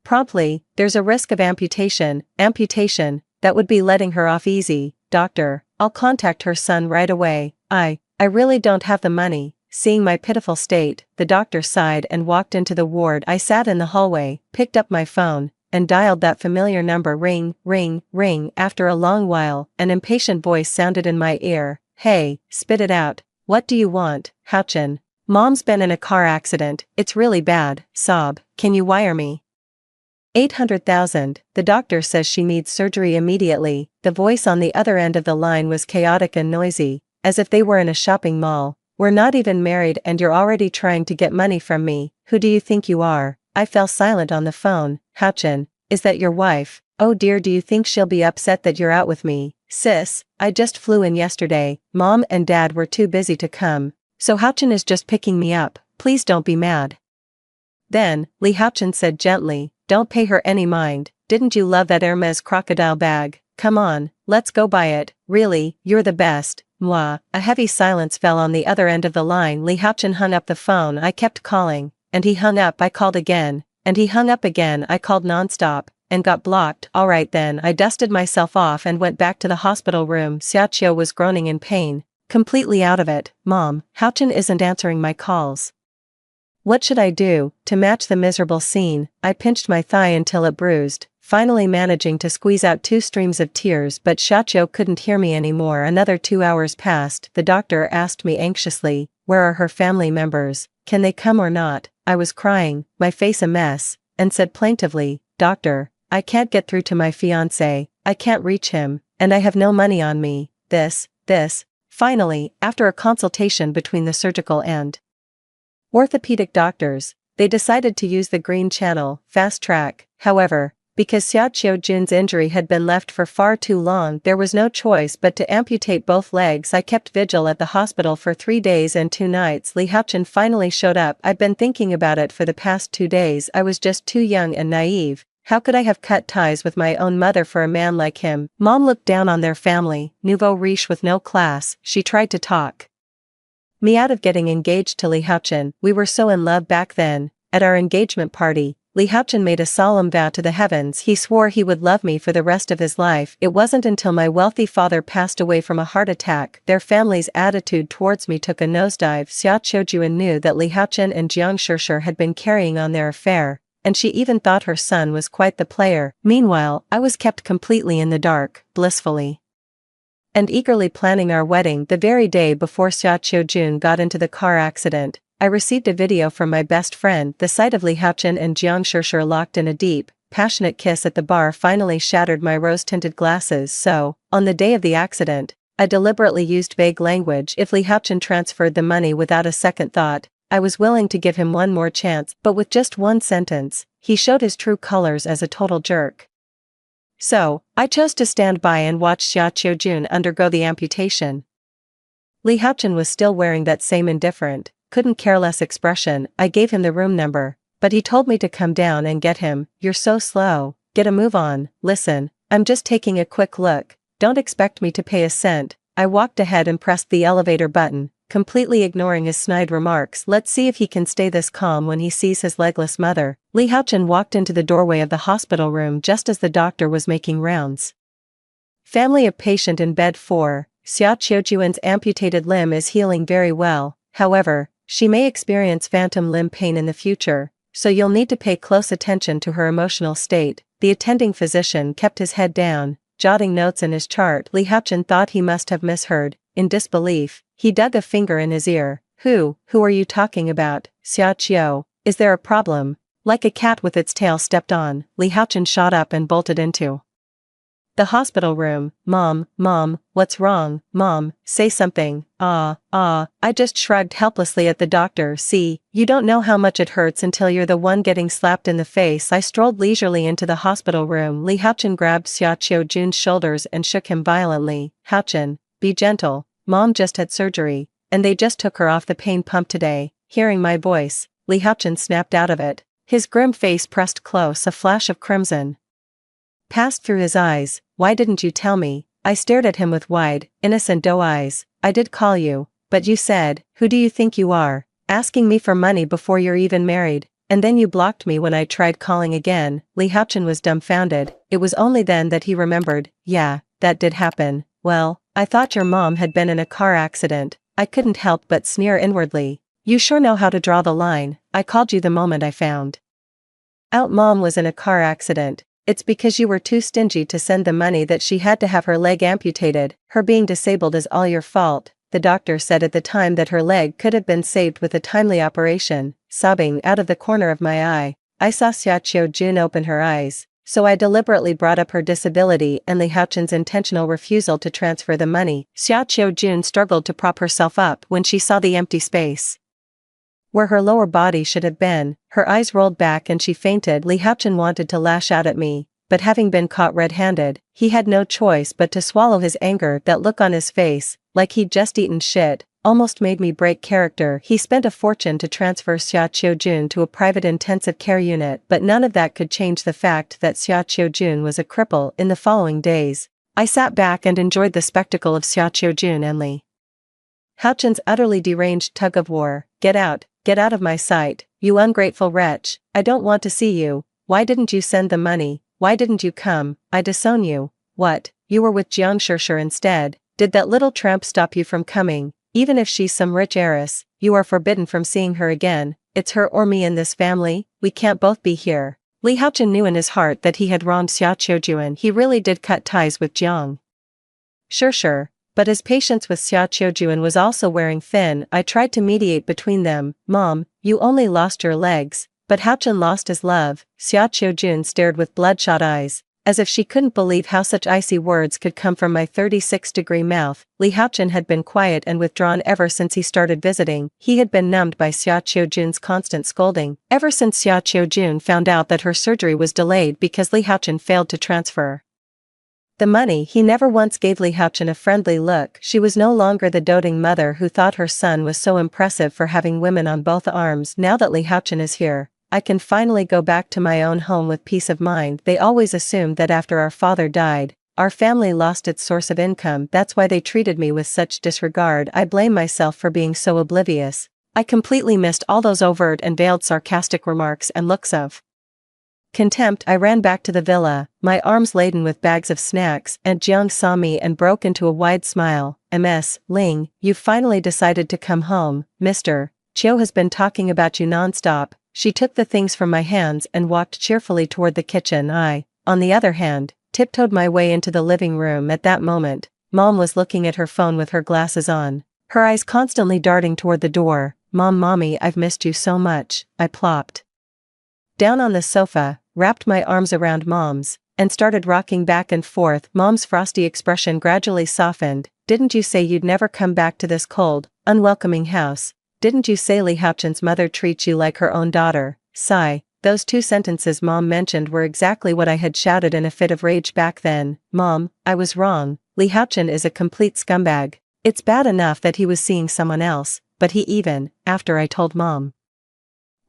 promptly, there's a risk of amputation. That would be letting her off easy. Doctor, I'll contact her son right away. I really don't have the money. Seeing my pitiful state, the doctor sighed and walked into the ward. I sat in the hallway, picked up my phone, and dialed that familiar number. Ring. After a long while, an impatient voice sounded in my ear. Hey, spit it out. What do you want, Houchin? Mom's been in a car accident. It's really bad. Sob, can you wire me 800,000, the doctor says she needs surgery immediately. The voice on the other end of the line was chaotic and noisy, as if they were in a shopping mall. We're not even married and you're already trying to get money from me. Who do you think you are? I fell silent on the phone. Houchin, is that your wife? Oh dear, do you think she'll be upset that you're out with me? Sis, I just flew in yesterday. Mom and Dad were too busy to come, so Houchin is just picking me up. Please don't be mad. Then, Li Houchin said gently, don't pay her any mind. Didn't you love that Hermes crocodile bag? Come on, let's go buy it. Really, you're the best. Mwah. A heavy silence fell on the other end of the line. Li Houchin hung up the phone. I kept calling, and he hung up. I called again, and he hung up again. I called nonstop, and got blocked. Alright then, I dusted myself off and went back to the hospital room. Xiaoqiu was groaning in pain, completely out of it. Mom, Houchin isn't answering my calls. What should I do? To match the miserable scene, I pinched my thigh until it bruised, finally managing to squeeze out 2 streams of tears, but Xiaoqiu couldn't hear me anymore. Another 2 hours passed. The doctor asked me anxiously, where are her family members? Can they come or not? I was crying, my face a mess, and said plaintively, Doctor, I can't get through to my fiancé, I can't reach him, and I have no money on me. This. Finally, after a consultation between the surgical and orthopedic doctors, they decided to use the green channel, fast track. However, because Xiao Jun's injury had been left for far too long, there was no choice but to amputate both legs. I kept vigil at the hospital for 3 days and 2 nights. Li Houchin finally showed up. I'd been thinking about it for the past 2 days. I was just too young and naive. How could I have cut ties with my own mother for a man like him? Mom looked down on their family, nouveau riche with no class. She tried to talk me out of getting engaged to Li Houchin. We were so in love back then. At our engagement party, Li Houchin made a solemn vow to the heavens. He swore he would love me for the rest of his life. It wasn't until my wealthy father passed away from a heart attack their family's attitude towards me took a nosedive. Xiao Juan knew that Li Houchin and Jiang Shishir had been carrying on their affair, and she even thought her son was quite the player. Meanwhile, I was kept completely in the dark, blissfully and eagerly planning our wedding. The very day before Xiao Jun got into the car accident, I received a video from my best friend. The sight of Li Houchin and Jiang Shishir locked in a deep, passionate kiss at the bar finally shattered my rose-tinted glasses. So, on the day of the accident, I deliberately used vague language. If Li Houchin transferred the money without a second thought, I was willing to give him one more chance, but with just one sentence, he showed his true colors as a total jerk. So, I chose to stand by and watch Xiao Jun undergo the amputation. Li Houchin was still wearing that same indifferent, couldn't care less expression. I gave him the room number, but he told me to come down and get him. You're so slow, get a move on. Listen, I'm just taking a quick look, don't expect me to pay a cent. I walked ahead and pressed the elevator button, completely ignoring his snide remarks. Let's see if he can stay this calm when he sees his legless mother. Li Houchin walked into the doorway of the hospital room just as the doctor was making rounds. Family of patient in bed 4. Xiao Juan's amputated limb is healing very well. However, she may experience phantom limb pain in the future, so you'll need to pay close attention to her emotional state. The attending physician kept his head down, jotting notes in his chart. Li Houchin thought he must have misheard. In disbelief, he dug a finger in his ear. Who are you talking about? Xiao, is there a problem? Like a cat with its tail stepped on, Li Houchin shot up and bolted into The hospital room. Mom, what's wrong? Mom, say something. I just shrugged helplessly at the doctor. See, you don't know how much it hurts until you're the one getting slapped in the face. I strolled leisurely into the hospital room. Li Haochen grabbed Xia Qiujun's shoulders and shook him violently. Haochen, be gentle. Mom just had surgery, and they just took her off the pain pump today. Hearing my voice, Li Haochen snapped out of it. His grim face pressed close, a flash of crimson passed through his eyes. Why didn't you tell me? I stared at him with wide, innocent doe eyes. I did call you, but you said, who do you think you are? Asking me for money before you're even married, and then you blocked me when I tried calling again. Li Haochen was dumbfounded. It was only then that he remembered. Yeah, that did happen. Well, I thought your mom had been in a car accident. I couldn't help but sneer inwardly. You sure know how to draw the line. I called you the moment I found out Mom was in a car accident. It's because you were too stingy to send the money that she had to have her leg amputated. Her being disabled is all your fault. The doctor said at the time that her leg could have been saved with a timely operation. Sobbing out of the corner of my eye, I saw Xia Qiujun open her eyes, so I deliberately brought up her disability and Li Haochen's intentional refusal to transfer the money. Xia Qiujun struggled to prop herself up when she saw the empty space where her lower body should have been. Her eyes rolled back and she fainted. Li Haochen wanted to lash out at me, but having been caught red-handed, he had no choice but to swallow his anger. That look on his face, like he'd just eaten shit, almost made me break character. He spent a fortune to transfer Xia Qiujun to a private intensive care unit, but none of that could change the fact that Xia Qiujun was a cripple. In the following days, I sat back and enjoyed the spectacle of Xia Qiujun and Li Haochen's utterly deranged tug-of-war. Get out of my sight, you ungrateful wretch. I don't want to see you. Why didn't you send the money? Why didn't you come? I disown you. What, you were with Jiang Shishir instead? Did that little tramp stop you from coming? Even if she's some rich heiress, you are forbidden from seeing her again. It's her or me in this family. We can't both be here. Li Haochen knew in his heart that he had wronged Xia Qiujun. He really did cut ties with Jiang Shishir. But his patience with Xia Qiujun was also wearing thin. I tried to mediate between them. Mom, you only lost your legs, but Haochen lost his love. Xia Qiujun stared with bloodshot eyes, as if she couldn't believe how such icy words could come from my 36-degree mouth. Li Haochen had been quiet and withdrawn ever since he started visiting. He had been numbed by Xia Qiujun's constant scolding. Ever since Xia Qiujun found out that her surgery was delayed because Li Haochen failed to transfer the money, he never once gave Li Haochen a friendly look. She was no longer the doting mother who thought her son was so impressive for having women on both arms. Now that Li Haochen is here, I can finally go back to my own home with peace of mind. They always assumed that after our father died, our family lost its source of income. That's why they treated me with such disregard. I blame myself for being so oblivious. I completely missed all those overt and veiled sarcastic remarks and looks of contempt. I ran back to the villa, my arms laden with bags of snacks, and Jiang saw me and broke into a wide smile. Ms. Ling, you've finally decided to come home. Mr. Chiu has been talking about you non-stop. She took the things from my hands and walked cheerfully toward the kitchen. I, on the other hand, tiptoed my way into the living room. At that moment, Mom was looking at her phone with her glasses on, her eyes constantly darting toward the door. Mommy, I've missed you so much. I plopped down on the sofa, wrapped my arms around Mom's, and started rocking back and forth. Mom's frosty expression gradually softened. Didn't you say you'd never come back to this cold, unwelcoming house? Didn't you say Li Haochen's mother treats you like her own daughter? Sigh. Those two sentences Mom mentioned were exactly what I had shouted in a fit of rage back then. Mom, I was wrong. Li Haochen is a complete scumbag. It's bad enough that he was seeing someone else, but he even, after I told Mom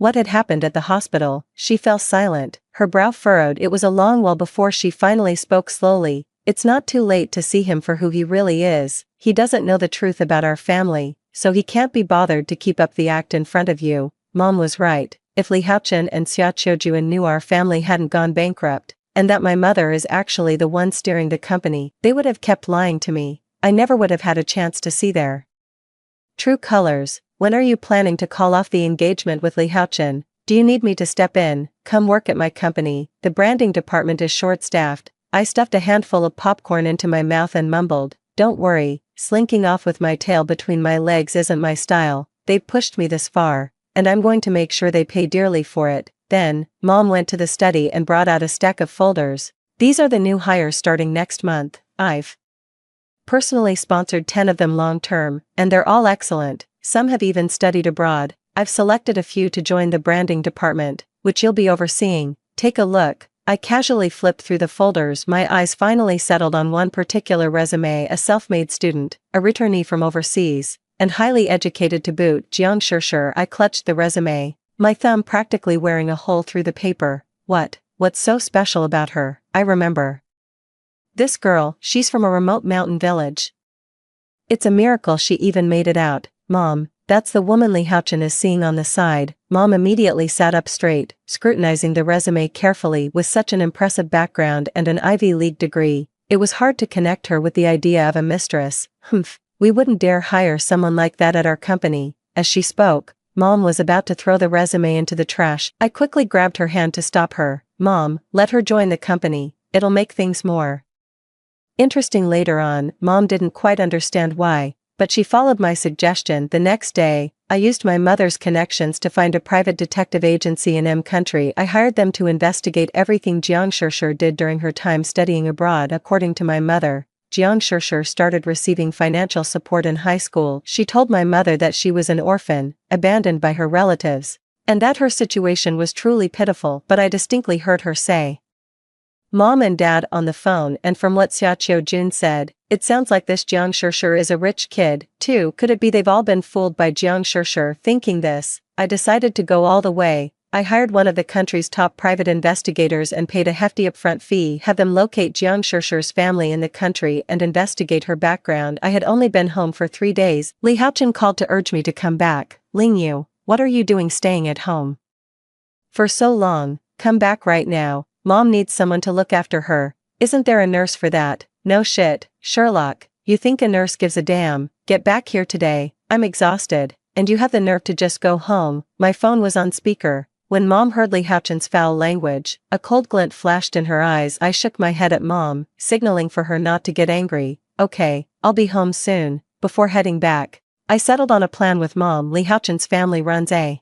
what had happened at the hospital, she fell silent, her brow furrowed. It was a long while before she finally spoke slowly. It's not too late to see him for who he really is. He doesn't know the truth about our family, so he can't be bothered to keep up the act in front of you. Mom was right. If Li Haochen and Xia Qiujun knew our family hadn't gone bankrupt, and that my mother is actually the one steering the company, they would have kept lying to me. I never would have had a chance to see their true colors. When are you planning to call off the engagement with Li Haochen? Do you need me to step in? Come work at my company. The branding department is short-staffed. I stuffed a handful of popcorn into my mouth and mumbled, don't worry, slinking off with my tail between my legs isn't my style. They've pushed me this far, and I'm going to make sure they pay dearly for it. Then, Mom went to the study and brought out a stack of folders. These are the new hires starting next month. I've personally sponsored 10 of them long-term, and they're all excellent. Some have even studied abroad. I've selected a few to join the branding department, which you'll be overseeing. Take a look." I casually flipped through the folders. My eyes finally settled on one particular resume: a self-made student, a returnee from overseas, and highly educated to boot. Jiang Shishir. I clutched the resume, my thumb practically wearing a hole through the paper. What's so special about her? I remember this girl. She's from a remote mountain village. It's a miracle she even made it out. Mom, that's the woman Li Haochen is seeing on the side. Mom immediately sat up straight, scrutinizing the resume carefully. With such an impressive background and an Ivy League degree, it was hard to connect her with the idea of a mistress. Humph, we wouldn't dare hire someone like that at our company. As she spoke, Mom was about to throw the resume into the trash. I quickly grabbed her hand to stop her. Mom, let her join the company. It'll make things more interesting later on. Mom didn't quite understand why, but she followed my suggestion. The next day, I used my mother's connections to find a private detective agency in M country. I hired them to investigate everything Jiang Shishir did during her time studying abroad. According to my mother, Jiang Shishir started receiving financial support in high school. She told my mother that she was an orphan, abandoned by her relatives, and that her situation was truly pitiful. But I distinctly heard her say, "Mom and Dad," on the phone, and from what Xiao Jun said, it sounds like this Jiang Shishir is a rich kid, too. Could it be they've all been fooled by Jiang Shishir? Thinking this, I decided to go all the way. I hired one of the country's top private investigators and paid a hefty upfront fee, have them locate Jiang Shishir's family in the country and investigate her background. I had only been home for 3 days. Li Haochen called to urge me to come back. "Ling Yu, what are you doing staying at home for so long? Come back right now. Mom needs someone to look after her. Isn't there a nurse for that?" "No shit, Sherlock, you think a nurse gives a damn? Get back here today. I'm exhausted, and you have the nerve to just go home." My phone was on speaker. When Mom heard Li Haochen's foul language, a cold glint flashed in her eyes. I shook my head at Mom, signaling for her not to get angry. "Okay, I'll be home soon." Before heading back, I settled on a plan with Mom. Li Haochen's family runs a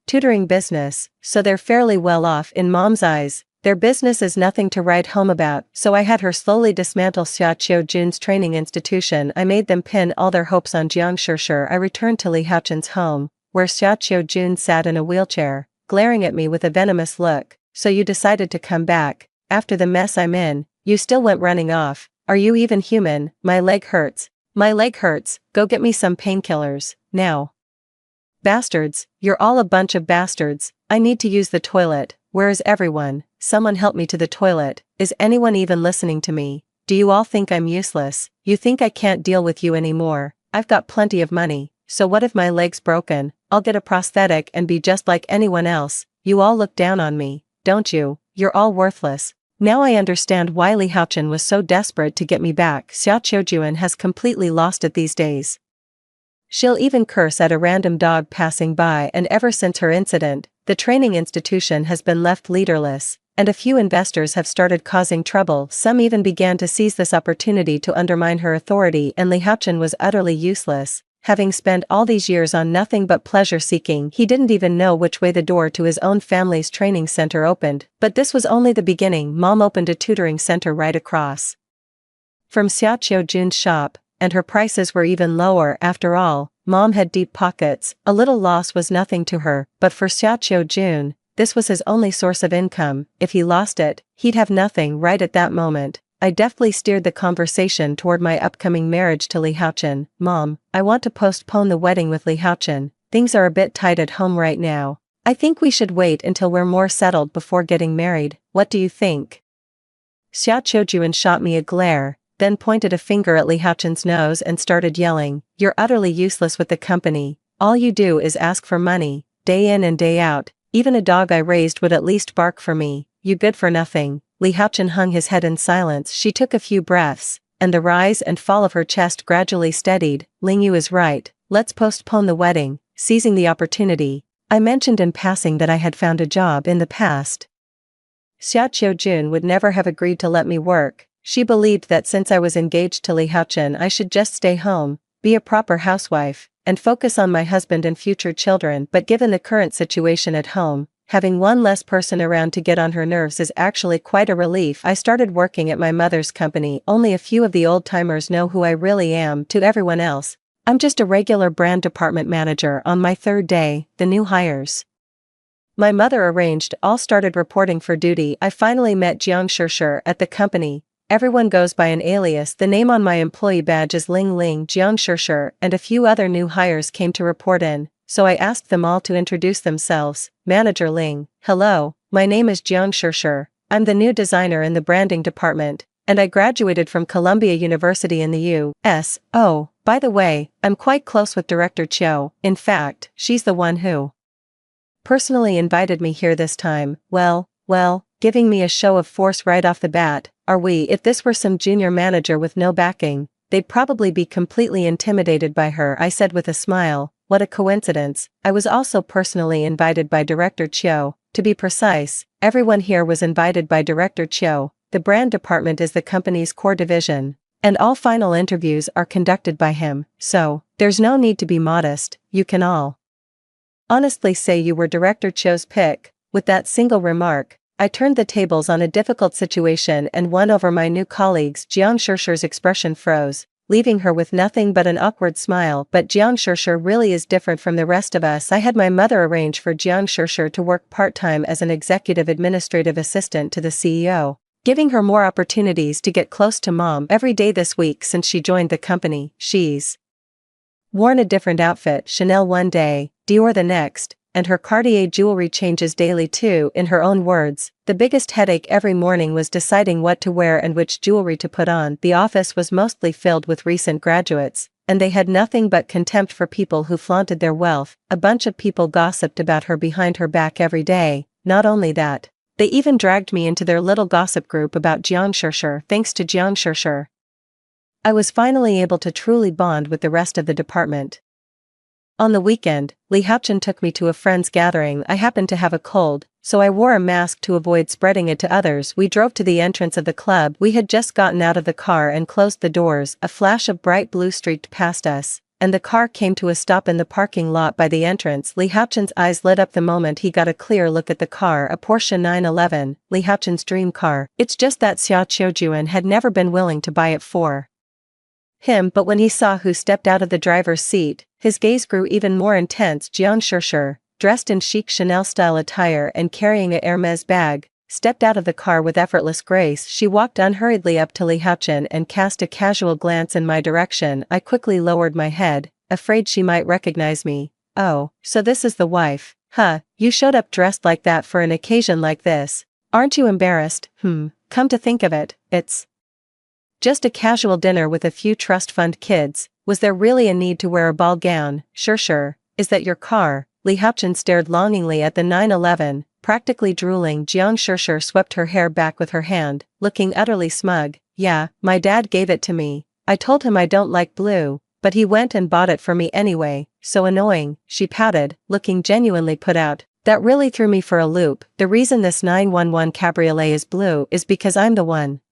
tutoring business, so they're fairly well off in Mom's eyes. Their business is nothing to write home about, so I had her slowly dismantle Xiao Jun's training institution. I made them pin all their hopes on Jiang Shishir. I returned to Li Haochen's home, where Xiao Jun sat in a wheelchair, glaring at me with a venomous look. "So you decided to come back, after the mess I'm in? You still went running off. Are you even human?" My leg hurts. "My leg hurts. Go get me some painkillers, now." "Bastards, you're all a bunch of bastards. I need to use the toilet. Where is everyone? Someone help me to the toilet. Is anyone even listening to me? Do you all think I'm useless? You think I can't deal with you anymore? I've got plenty of money, so what if my leg's broken? I'll get a prosthetic and be just like anyone else. You all look down on me, don't you? You're all worthless." Now I understand why Li Haochen was so desperate to get me back. Xiao Juan has completely lost it these days. She'll even curse at a random dog passing by, and ever since her incident, the training institution has been left leaderless, and a few investors have started causing trouble. Some even began to seize this opportunity to undermine her authority, and Li Haochen was utterly useless. Having spent all these years on nothing but pleasure-seeking, he didn't even know which way the door to his own family's training center opened. But this was only the beginning. Mom opened a tutoring center right across from Xiao Jun's shop, and her prices were even lower. After all, Mom had deep pockets. A little loss was nothing to her, but for Xiao Jun, this was his only source of income. If he lost it, he'd have nothing. Right at that moment, I deftly steered the conversation toward my upcoming marriage to Li Haochen. "Mom, I want to postpone the wedding with Li Haochen. Things are a bit tight at home right now. I think we should wait until we're more settled before getting married. What do you think?" Xiao Juan shot me a glare, then pointed a finger at Li Haochen's nose and started yelling, "You're utterly useless with the company. All you do is ask for money, day in and day out. Even a dog I raised would at least bark for me. You good for nothing." Li Haochen hung his head in silence. She took a few breaths, and the rise and fall of her chest gradually steadied. "Ling Yu is right. Let's postpone the wedding." Seizing the opportunity, I mentioned in passing that I had found a job in the past. Xiao Jun would never have agreed to let me work. She believed that since I was engaged to Li Haochen, I should just stay home, be a proper housewife, and focus on my husband and future children. But given the current situation at home, having one less person around to get on her nerves is actually quite a relief. I started working at my mother's company. Only a few of the old-timers know who I really am. To everyone else, I'm just a regular brand department manager. On my third day, the new hires my mother arranged all started reporting for duty. I finally met Jiang Shishir at the company. Everyone goes by an alias. The name on my employee badge is Ling Ling Jiang Shishir, and a few other new hires came to report in, so I asked them all to introduce themselves. Manager Ling: hello, my name is Jiang Shishir. I'm the new designer in the branding department, and I graduated from Columbia University in the U.S. Oh, by the way, I'm quite close with Director Chiu. In fact, she's the one who personally invited me here this time. Well, giving me a show of force right off the bat. Are we? If this were some junior manager with no backing, they'd probably be completely intimidated by her, I said with a smile. What a coincidence. I was also personally invited by Director Chiu. To be precise, everyone here was invited by Director Chiu. The brand department is the company's core division, and all final interviews are conducted by him, so there's no need to be modest. You can all honestly say you were Director Chiu's pick. With that single remark, I turned the tables on a difficult situation and won over my new colleagues. Jiang Shishir's expression froze, leaving her with nothing but an awkward smile. But Jiang Shishir really is different from the rest of us. I had my mother arrange for Jiang Shishir to work part-time as an executive administrative assistant to the CEO, giving her more opportunities to get close to mom every day this week. Since she joined the company, she's worn a different outfit, Chanel one day, Dior the next, and her Cartier jewelry changes daily too. In her own words, the biggest headache every morning was deciding what to wear and which jewelry to put on. The office was mostly filled with recent graduates, and they had nothing but contempt for people who flaunted their wealth. A bunch of people gossiped about her behind her back every day. Not only that, they even dragged me into their little gossip group about Jiang Shishir. Thanks to Jiang Shishir, I was finally able to truly bond with the rest of the department. On the weekend, Li Haochen took me to a friend's gathering. I happened to have a cold, so I wore a mask to avoid spreading it to others. We drove to the entrance of the club. We had just gotten out of the car and closed the doors. A flash of bright blue streaked past us, and the car came to a stop in the parking lot by the entrance. Li Haochen's eyes lit up the moment he got a clear look at the car, a Porsche 911, Li Haochen's dream car. It's just that Xia Qiujuan had never been willing to buy it for him, but when he saw who stepped out of the driver's seat, his gaze grew even more intense. Jiang Shishir, dressed in chic Chanel-style attire and carrying a Hermes bag, stepped out of the car with effortless grace. She walked unhurriedly up to Li Haochen and cast a casual glance in my direction. I quickly lowered my head, afraid she might recognize me. Oh, so this is the wife. Huh, you showed up dressed like that for an occasion like this. Aren't you embarrassed? Come to think of it, it's just a casual dinner with a few trust fund kids. Was there really a need to wear a ball gown? Sure. Is that your car? Li Haochen stared longingly at the 911, practically drooling. Jiang Shishir swept her hair back with her hand, looking utterly smug. Yeah, my dad gave it to me. I told him I don't like blue, but he went and bought it for me anyway. So annoying, she pouted, looking genuinely put out. That really threw me for a loop. The reason this 911 cabriolet is blue is because I'm the one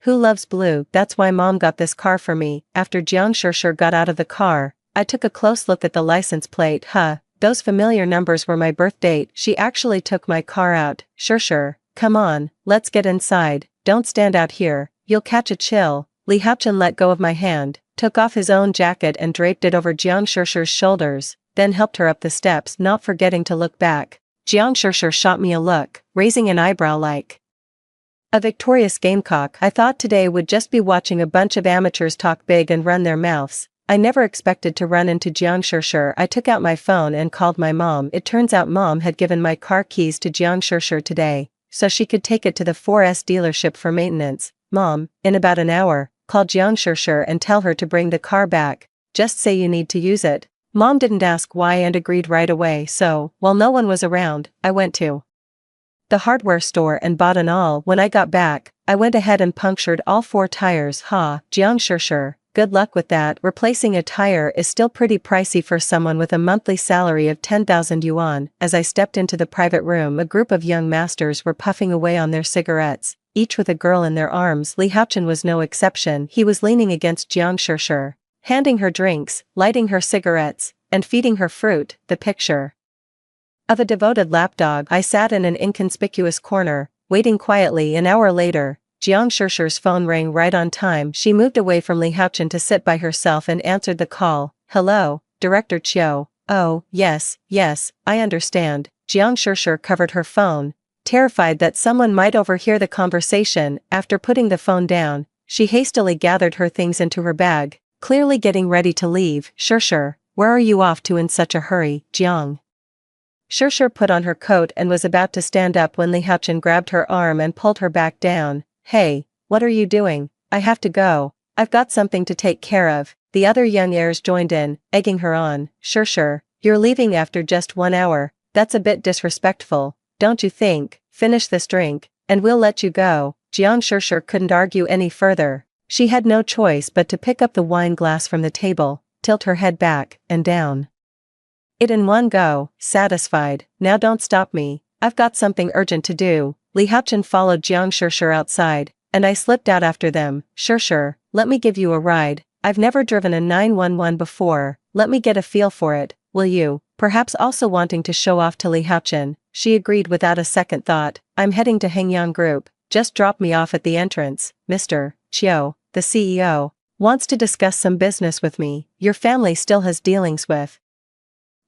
who loves blue. That's why mom got this car for me. After Jiang Shishir got out of the car, I took a close look at the license plate. Those familiar numbers were my birth date. She actually took my car out. Shishir, come on, let's get inside. Don't stand out here, you'll catch a chill. Li Haochen let go of my hand, took off his own jacket and draped it over Jiang Shishir's shoulders, then helped her up the steps, not forgetting to look back. Jiang Shishir shot me a look, raising an eyebrow like a victorious gamecock. I thought today would just be watching a bunch of amateurs talk big and run their mouths. I never expected to run into Jiang Shishir. I took out my phone and called my mom. It turns out mom had given my car keys to Jiang Shishir today, so she could take it to the 4S dealership for maintenance. Mom, in about an hour, call Jiang Shishir and tell her to bring the car back. Just say you need to use it. Mom didn't ask why and agreed right away, so, while no one was around, I went to the hardware store and bought an all. When I got back, I went ahead and punctured all 4 tires. Jiang Shishir, good luck with that. Replacing a tire is still pretty pricey for someone with a monthly salary of 10,000 yuan. As I stepped into the private room, a group of young masters were puffing away on their cigarettes, each with a girl in their arms. Li Haochen was no exception. He was leaning against Jiang Shishir, handing her drinks, lighting her cigarettes, and feeding her fruit. The picture Of a devoted lapdog, I sat in an inconspicuous corner, waiting quietly. An hour later, Jiang Shishir's phone rang right on time. She moved away from Li Haochen to sit by herself and answered the call. Hello, Director Chiu. Oh, yes, I understand. Jiang Shishir covered her phone, terrified that someone might overhear the conversation. After putting the phone down, she hastily gathered her things into her bag, clearly getting ready to leave. Shishir, where are you off to in such a hurry, Jiang? Shishir put on her coat and was about to stand up when Li Haochen grabbed her arm and pulled her back down. Hey, what are you doing? I have to go. I've got something to take care of. The other young heirs joined in, egging her on. Shishir, you're leaving after just 1 hour. That's a bit disrespectful, don't you think? Finish this drink, and we'll let you go. Jiang Shishir couldn't argue any further. She had no choice but to pick up the wine glass from the table, tilt her head back and down it in one go, satisfied. Now don't stop me, I've got something urgent to do. Li Haochen followed Jiang Shishir outside, and I slipped out after them. Shishir, let me give you a ride. I've never driven a 911 before, let me get a feel for it, will you? Perhaps also wanting to show off to Li Haochen, she agreed without a second thought. I'm heading to Hengyang Group, just drop me off at the entrance. Mr. Chiu, the CEO, wants to discuss some business with me. Your family still has dealings with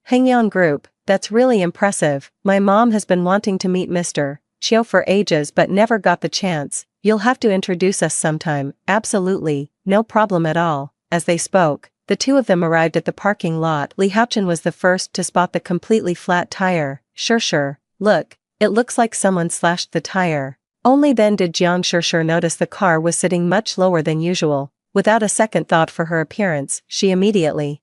Hengyang Group. That's really impressive. My mom has been wanting to meet Mr. Chiu for ages but never got the chance. You'll have to introduce us sometime. Absolutely, no problem at all. As they spoke, the two of them arrived at the parking lot. Li Haochen was the first to spot the completely flat tire. Shishir, look, it looks like someone slashed the tire. Only then did Jiang Shishir notice the car was sitting much lower than usual. Without a second thought for her appearance, she immediately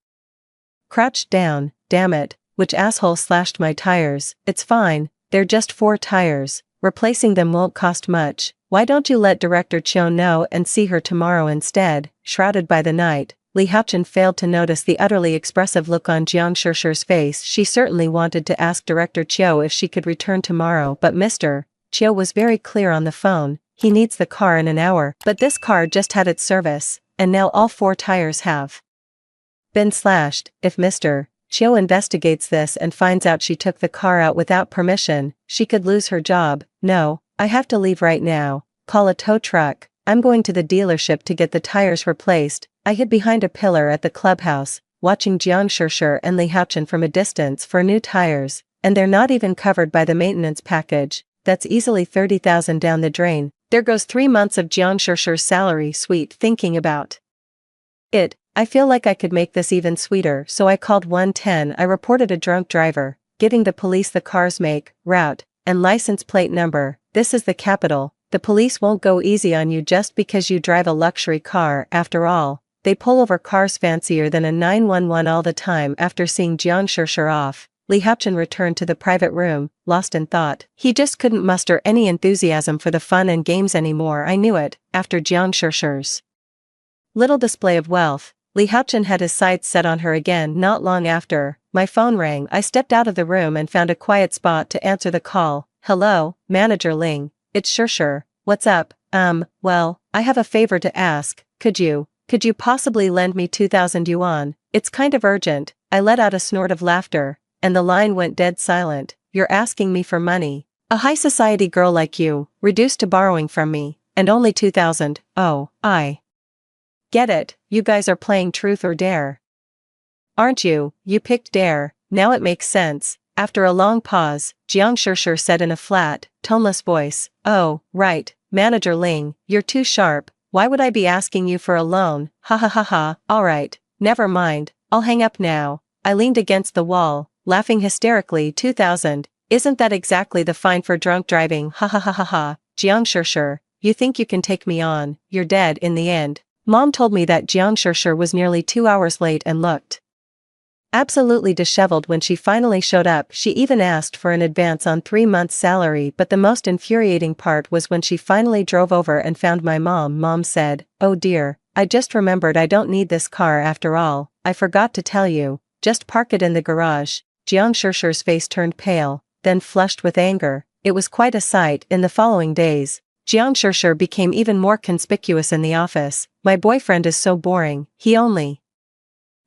crouched down. Damn it, which asshole slashed my tires? It's fine, they're just 4 tires. Replacing them won't cost much. Why don't you let Director Chiu know and see her tomorrow instead? Shrouded by the night, Li Haochen failed to notice the utterly expressive look on Jiang Shishir's face. She certainly wanted to ask Director Chiu if she could return tomorrow, but Mr. Chiu was very clear on the phone. He needs the car in an hour, but this car just had its service, and now all 4 tires have been slashed. If Mr. Chiu investigates this and finds out she took the car out without permission, she could lose her job. No, I have to leave right now. Call a tow truck. I'm going to the dealership to get the tires replaced. I hid behind a pillar at the clubhouse, watching Jiang Shishir and Li Haochen from a distance for new tires, and they're not even covered by the maintenance package. That's easily 30,000 down the drain. There goes 3 months of Jiang Shishir's salary. Sweet. Thinking about it, I feel like I could make this even sweeter, so I called 110. I reported a drunk driver, giving the police the car's make, route, and license plate number. This is the capital. The police won't go easy on you just because you drive a luxury car. After all, they pull over cars fancier than a 911 all the time. After seeing Jiang Shishir off, Li Haochen returned to the private room, lost in thought. He just couldn't muster any enthusiasm for the fun and games anymore. I knew it. After Jiang Shishir's little display of wealth, Li Haochen had his sights set on her again. Not long after, my phone rang. I stepped out of the room and found a quiet spot to answer the call. Hello, Manager Ling. It's Shishir. What's up? Well, I have a favor to ask. Could you possibly lend me 2,000 yuan? It's kind of urgent. I let out a snort of laughter, and the line went dead silent. You're asking me for money? A high society girl like you, reduced to borrowing from me, and only 2,000. Oh, I get it. You guys are playing truth or dare, aren't you? You picked dare. Now it makes sense. After a long pause, Jiang Shishir said in a flat, toneless voice, oh, right, Manager Ling, you're too sharp. Why would I be asking you for a loan? Ha ha ha ha. Alright, never mind, I'll hang up now. I leaned against the wall, laughing hysterically. 2,000, isn't that exactly the fine for drunk driving? Ha ha ha ha ha. Jiang Shishir, you think you can take me on? You're dead in the end. Mom told me that Jiang Shishir was nearly 2 hours late and looked absolutely disheveled when she finally showed up. She even asked for an advance on 3 months' salary, but the most infuriating part was when she finally drove over and found my mom. Mom said, oh dear, I just remembered I don't need this car after all. I forgot to tell you, just park it in the garage. Jiang Shishir's face turned pale, then flushed with anger. It was quite a sight. In the following days, Jiang Shishir became even more conspicuous in the office. My boyfriend is so boring. He only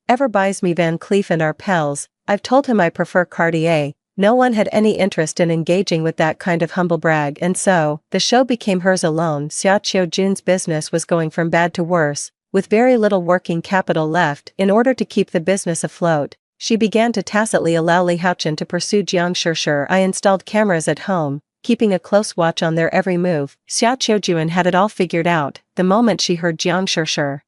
ever buys me Van Cleef and Arpels. I've told him I prefer Cartier, No one had any interest in engaging with that kind of humble brag, and so, the show became hers alone. Xiao Jun's business was going from bad to worse, with very little working capital left. In order to keep the business afloat, she began to tacitly allow Li Haochen to pursue Jiang Shishir. I installed cameras at home, keeping a close watch on their every move. Xiao Jun had it all figured out. The moment she heard Jiang Shishir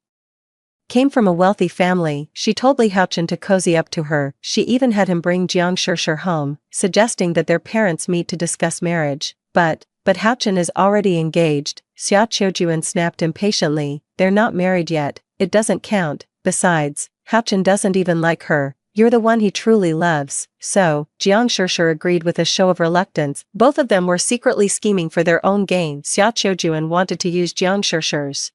came from a wealthy family, she told Li Haochen to cozy up to her. She even had him bring Jiang Shishir home, suggesting that their parents meet to discuss marriage. But Haochen is already engaged. Xiao Jun snapped impatiently. They're not married yet, it doesn't count. Besides, Haochen doesn't even like her. You're the one he truly loves. So, Jiang Shishir agreed with a show of reluctance. Both of them were secretly scheming for their own gain. Xiao Jun wanted to use Jiang Shishir's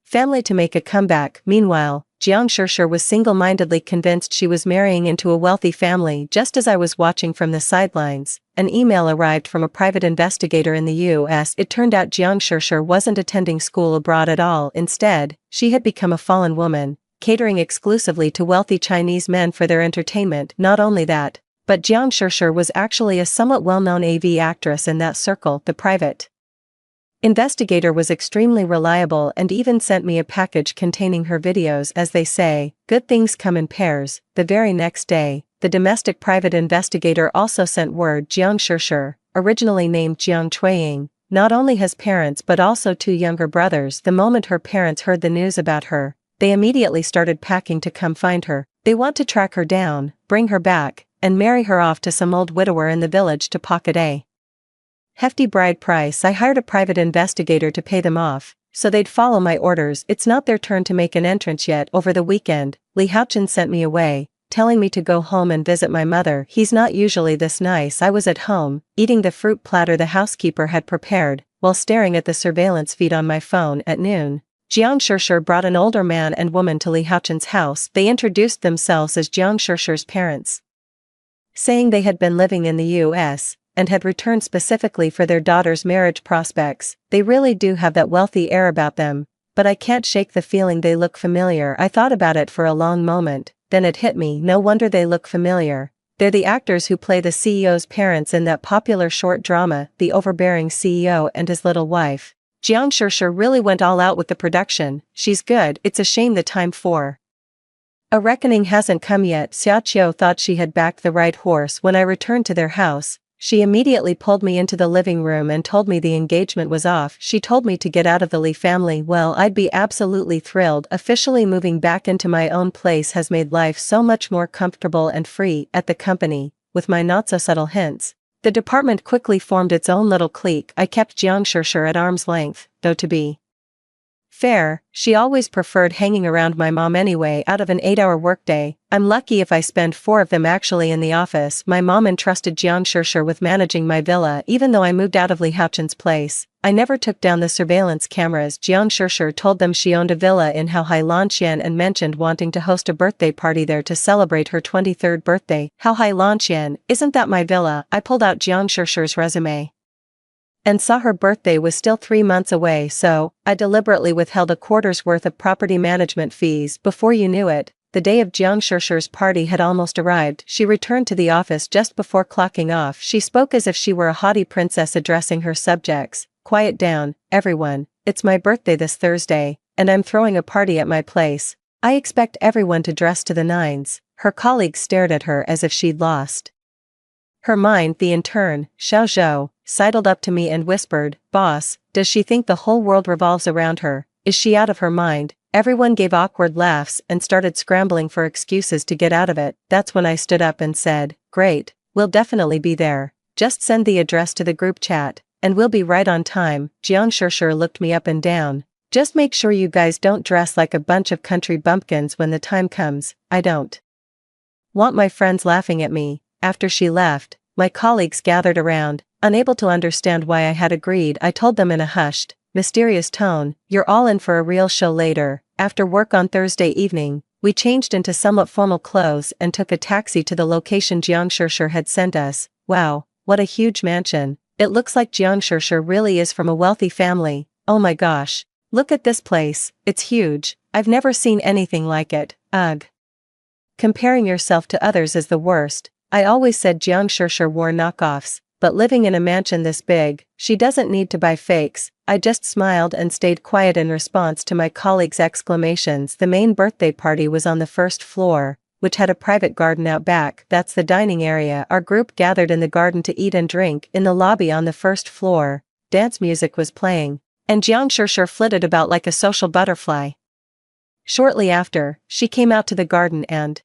family to make a comeback. Meanwhile, Jiang Shishir was single-mindedly convinced she was marrying into a wealthy family. Just as I was watching from the sidelines, an email arrived from a private investigator in the US. It turned out Jiang Shishir wasn't attending school abroad at all. Instead, she had become a fallen woman, catering exclusively to wealthy Chinese men for their entertainment. Not only that, but Jiang Shishir was actually a somewhat well-known AV actress in that circle. The private investigator was extremely reliable and even sent me a package containing her videos. As they say, good things come in pairs. The very next day, the domestic private investigator also sent word Jiang Shishir, originally named Jiang Chuiying, not only has parents but also two younger brothers. The moment her parents heard the news about her, they immediately started packing to come find her. They want to track her down, bring her back, and marry her off to some old widower in the village to pocket a hefty bride price. I hired a private investigator to pay them off, so they'd follow my orders. It's not their turn to make an entrance yet. Over the weekend, Li Haochen sent me away, telling me to go home and visit my mother. He's not usually this nice. I was at home, eating the fruit platter the housekeeper had prepared, while staring at the surveillance feed on my phone. At noon, Jiang Shishir brought an older man and woman to Li Haochen's house. They introduced themselves as Jiang Shishir's parents, saying they had been living in the US and had returned specifically for their daughter's marriage prospects. They really do have that wealthy air about them, but I can't shake the feeling they look familiar. I thought about it for a long moment, then it hit me. No wonder they look familiar. They're the actors who play the CEO's parents in that popular short drama, The Overbearing CEO and His Little Wife. Jiang Shishir really went all out with the production. She's good. It's a shame the time for a reckoning hasn't come yet. Xiao thought she had backed the right horse. When I returned to their house, she immediately pulled me into the living room and told me the engagement was off. She told me to get out of the Li family. Well, I'd be absolutely thrilled. Officially moving back into my own place has made life so much more comfortable and free. At the company, with my not-so-subtle hints, the department quickly formed its own little clique. I kept Jiang Shishir at arm's length, though to be fair, she always preferred hanging around my mom anyway. Out of an 8-hour workday, I'm lucky if I spend 4 of them actually in the office. My mom entrusted Jiang Shishir with managing my villa. Even though I moved out of Li Haochen's place, I never took down the surveillance cameras. Jiang Shishir told them she owned a villa in Haohai Lanxian and mentioned wanting to host a birthday party there to celebrate her 23rd birthday. Haohai Lanxian, isn't that my villa? I pulled out Jiang Shishir's resume and saw her birthday was still 3 months away, so I deliberately withheld a quarter's worth of property management fees. Before you knew it, the day of Jiang Shishir's party had almost arrived. She returned to the office just before clocking off. She spoke as if she were a haughty princess addressing her subjects. Quiet down, everyone. It's my birthday this Thursday, and I'm throwing a party at my place. I expect everyone to dress to the nines. Her colleagues stared at her as if she'd lost her mind. The intern, Xiao Zhou, sidled up to me and whispered, "Boss, does she think the whole world revolves around her? Is she out of her mind?" Everyone gave awkward laughs and started scrambling for excuses to get out of it. That's when I stood up and said, "Great, we'll definitely be there. Just send the address to the group chat, and we'll be right on time." Jiang Shishir looked me up and down. "Just make sure you guys don't dress like a bunch of country bumpkins when the time comes. I don't want my friends laughing at me." After she left, my colleagues gathered around, unable to understand why I had agreed. I told them in a hushed, mysterious tone, "You're all in for a real show later." After work on Thursday evening, we changed into somewhat formal clothes and took a taxi to the location Jiang Shishir had sent us. Wow, what a huge mansion. It looks like Jiang Shishir really is from a wealthy family. Oh my gosh, look at this place, it's huge. I've never seen anything like it. Ugh. Comparing yourself to others is the worst. I always said Jiang Shishir wore knockoffs, but living in a mansion this big, she doesn't need to buy fakes. I just smiled and stayed quiet in response to my colleagues' exclamations. The main birthday party was on the first floor, which had a private garden out back. That's the dining area. Our group gathered in the garden to eat and drink. In the lobby on the first floor, dance music was playing, and Jiang Shishir flitted about like a social butterfly. Shortly after, she came out to the garden and,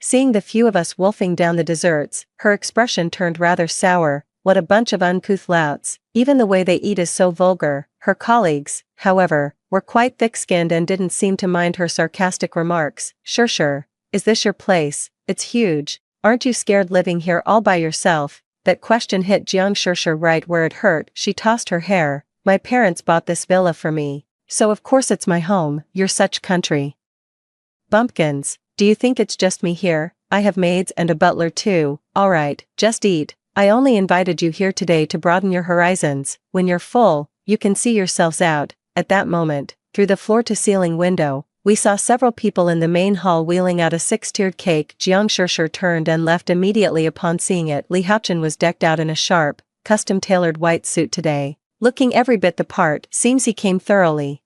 seeing the few of us wolfing down the desserts, her expression turned rather sour. What a bunch of uncouth louts, even the way they eat is so vulgar. Her colleagues, however, were quite thick-skinned and didn't seem to mind her sarcastic remarks. Shishir, is this your place? It's huge. Aren't you scared living here all by yourself? That question hit Jiang Shishir right where it hurt. She tossed her hair. My parents bought this villa for me, so of course it's my home. You're such country bumpkins. Do you think it's just me here? I have maids and a butler too. Alright, just eat. I only invited you here today to broaden your horizons. When you're full, you can see yourselves out. At that moment, through the floor-to-ceiling window, we saw several people in the main hall wheeling out a 6-tiered cake. Jiang Shishir turned and left immediately upon seeing it. Li Haochen was decked out in a sharp, custom-tailored white suit today, looking every bit the part. Seems he came thoroughly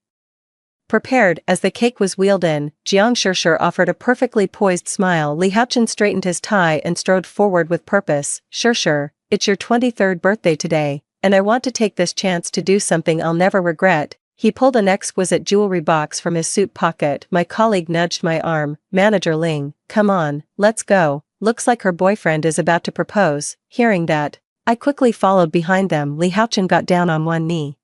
prepared. As the cake was wheeled in, Jiang Shishir offered a perfectly poised smile. Li Haochen straightened his tie and strode forward with purpose. Shishir, it's your 23rd birthday today, and I want to take this chance to do something I'll never regret. He pulled an exquisite jewelry box from his suit pocket. My colleague nudged my arm. Manager Ling, come on, let's go. Looks like her boyfriend is about to propose. Hearing that, I quickly followed behind them. Li Haochen got down on one knee,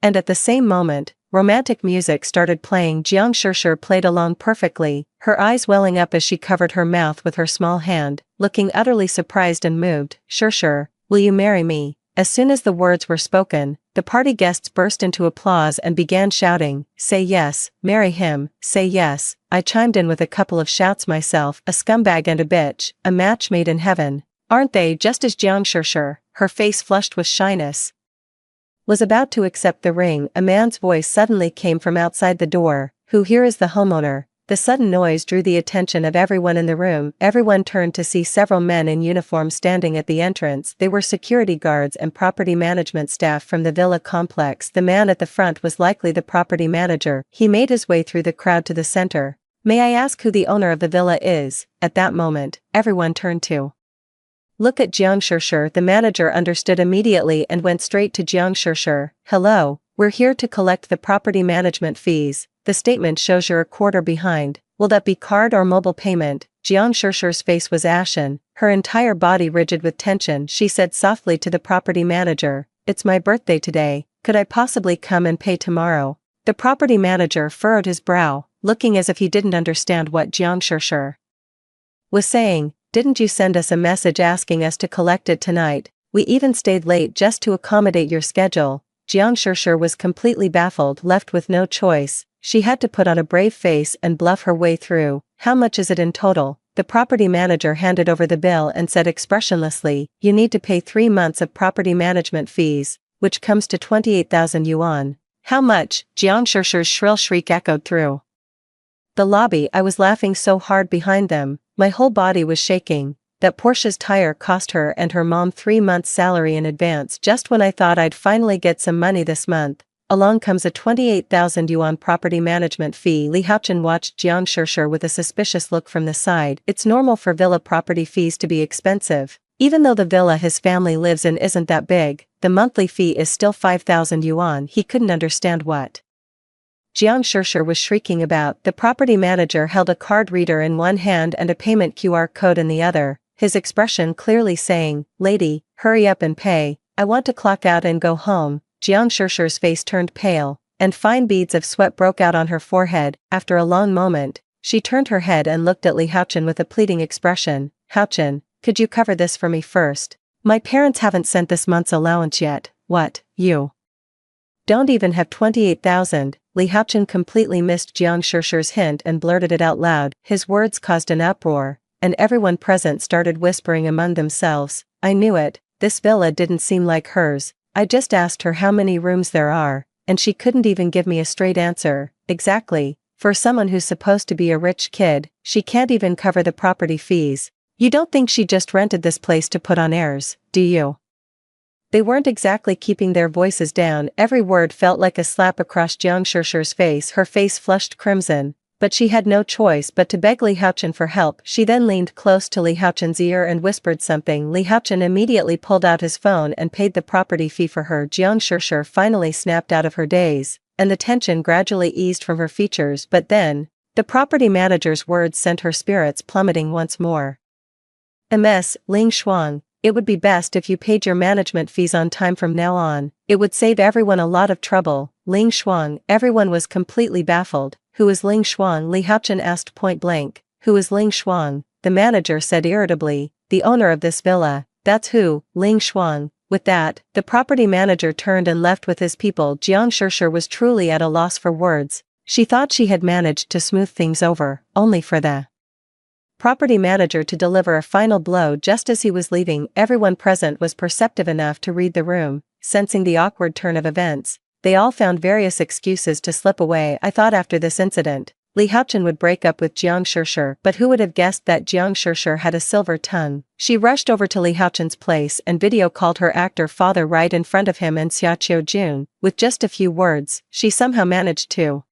and at the same moment, romantic music started playing. Jiang Shishir played along perfectly, her eyes welling up as she covered her mouth with her small hand, looking utterly surprised and moved. Shishir, will you marry me? As soon as the words were spoken, the party guests burst into applause and began shouting, say yes, marry him, say yes. I chimed in with a couple of shouts myself. A scumbag and a bitch, a match made in heaven. Aren't they? Just as Jiang Shishir, her face flushed with shyness, was about to accept the ring, a man's voice suddenly came from outside the door. Who here is the homeowner? The sudden noise drew the attention of everyone in the room. Everyone turned to see several men in uniform standing at the entrance. They were security guards and property management staff from the villa complex. The man at the front was likely the property manager. He made his way through the crowd to the center. May I ask who the owner of the villa is? At that moment, everyone turned to look at Jiang Shishir. The manager understood immediately and went straight to Jiang Shishir. Hello, we're here to collect the property management fees. The statement shows you're a quarter behind. Will that be card or mobile payment? Jiang Shishir's face was ashen, her entire body rigid with tension. She said softly to the property manager, it's my birthday today, could I possibly come and pay tomorrow? The property manager furrowed his brow, looking as if he didn't understand what Jiang Shishir was saying. Didn't you send us a message asking us to collect it tonight? We even stayed late just to accommodate your schedule. Jiang Shishir was completely baffled, left with no choice. She had to put on a brave face and bluff her way through. How much is it in total? The property manager handed over the bill and said expressionlessly, you need to pay 3 months of property management fees, which comes to 28,000 yuan. How much? Jiang Shishir's shrill shriek echoed through the lobby. I was laughing so hard behind them, my whole body was shaking. That Porsche's tire cost her and her mom 3 months' salary in advance. Just when I thought I'd finally get some money this month, along comes a 28,000 yuan property management fee. Li Haochen watched Jiang Shishir with a suspicious look from the side. It's normal for villa property fees to be expensive. Even though the villa his family lives in isn't that big, the monthly fee is still 5,000 yuan. He couldn't understand what Jiang Shishir was shrieking about. The property manager held a card reader in one hand and a payment QR code in the other, his expression clearly saying, lady, hurry up and pay, I want to clock out and go home. Jiang Shishir's face turned pale, and fine beads of sweat broke out on her forehead. After a long moment, she turned her head and looked at Li Haochen with a pleading expression. Haochen, could you cover this for me first? My parents haven't sent this month's allowance yet. What, you don't even have 28,000? Li Haochen completely missed Jiang Shishir's hint and blurted it out loud. His words caused an uproar, and everyone present started whispering among themselves. I knew it, this villa didn't seem like hers. I just asked her how many rooms there are, and she couldn't even give me a straight answer. Exactly, for someone who's supposed to be a rich kid, she can't even cover the property fees. You don't think she just rented this place to put on airs, do you? They weren't exactly keeping their voices down. Every word felt like a slap across Jiang Shishir's face. Her face flushed crimson, but she had no choice but to beg Li Haochen for help. She then leaned close to Li Haochen's ear and whispered something. Li Haochen immediately pulled out his phone and paid the property fee for her. Jiang Shishir finally snapped out of her daze, and the tension gradually eased from her features. But then, the property manager's words sent her spirits plummeting once more. Ms. Ling Shuang, it would be best if you paid your management fees on time from now on. It would save everyone a lot of trouble. Ling Shuang, everyone was completely baffled. Who is Ling Shuang? Li Haochen asked point blank. Who is Ling Shuang? The manager said irritably. The owner of this villa. That's who, Ling Shuang. With that, the property manager turned and left with his people. Jiang Shishir was truly at a loss for words. She thought she had managed to smooth things over, only for the property manager to deliver a final blow just as he was leaving. Everyone present was perceptive enough to read the room, sensing the awkward turn of events. They all found various excuses to slip away. I thought after this incident, Li Haochen would break up with Jiang Shishir, but who would have guessed that Jiang Shishir had a silver tongue? She rushed over to Li Haochen's place and video called her actor father right in front of him and Xiaqiu Jun. With just a few words, she somehow managed to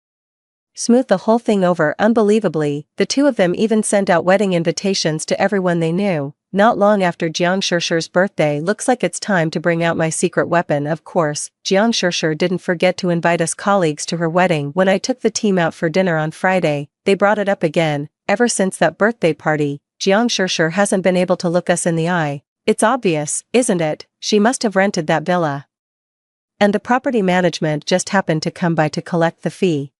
smooth the whole thing over. Unbelievably, the two of them even sent out wedding invitations to everyone they knew. Not long after Jiang Shishir's birthday. Looks like it's time to bring out my secret weapon. Of course, Jiang Shishir didn't forget to invite us colleagues to her wedding. When I took the team out for dinner on Friday, they brought it up again. Ever since that birthday party, Jiang Shishir hasn't been able to look us in the eye. It's obvious, isn't it? She must have rented that villa, and the property management just happened to come by to collect the fee.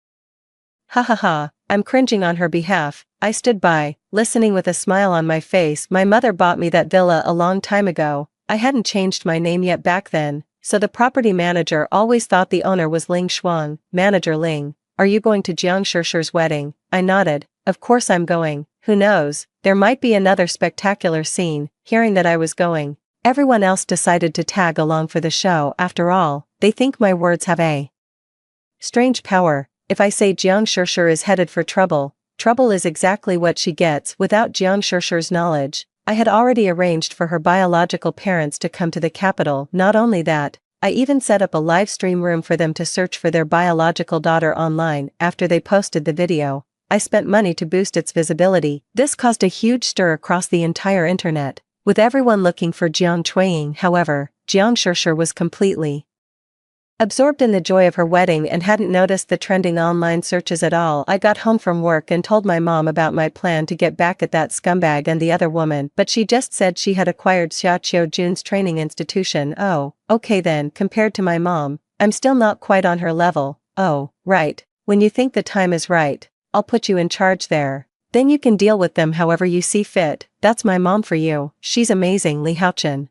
Ha ha ha, I'm cringing on her behalf. I stood by, listening with a smile on my face. My mother bought me that villa a long time ago. I hadn't changed my name yet back then, so the property manager always thought the owner was Ling Shuang. Manager Ling, are you going to Jiang Shishir's wedding? I nodded. Of course I'm going. Who knows, there might be another spectacular scene. Hearing that I was going, everyone else decided to tag along for the show. After all, they think my words have a strange power. If I say Jiang Shishir is headed for trouble, trouble is exactly what she gets. Without Jiang Shishir's knowledge, I had already arranged for her biological parents to come to the capital. Not only that, I even set up a live stream room for them to search for their biological daughter online. After they posted the video, I spent money to boost its visibility. This caused a huge stir across the entire internet, with everyone looking for Jiang Chuiying. However, Jiang Shishir was completely absorbed in the joy of her wedding and hadn't noticed the trending online searches at all. I got home from work and told my mom about my plan to get back at that scumbag and the other woman, but she just said she had acquired Xiaqiu Jun's training institution. Oh, okay then. Compared to my mom, I'm still not quite on her level. Oh, right. When you think the time is right, I'll put you in charge there. Then you can deal with them however you see fit. That's my mom for you. She's amazing. Li Haochen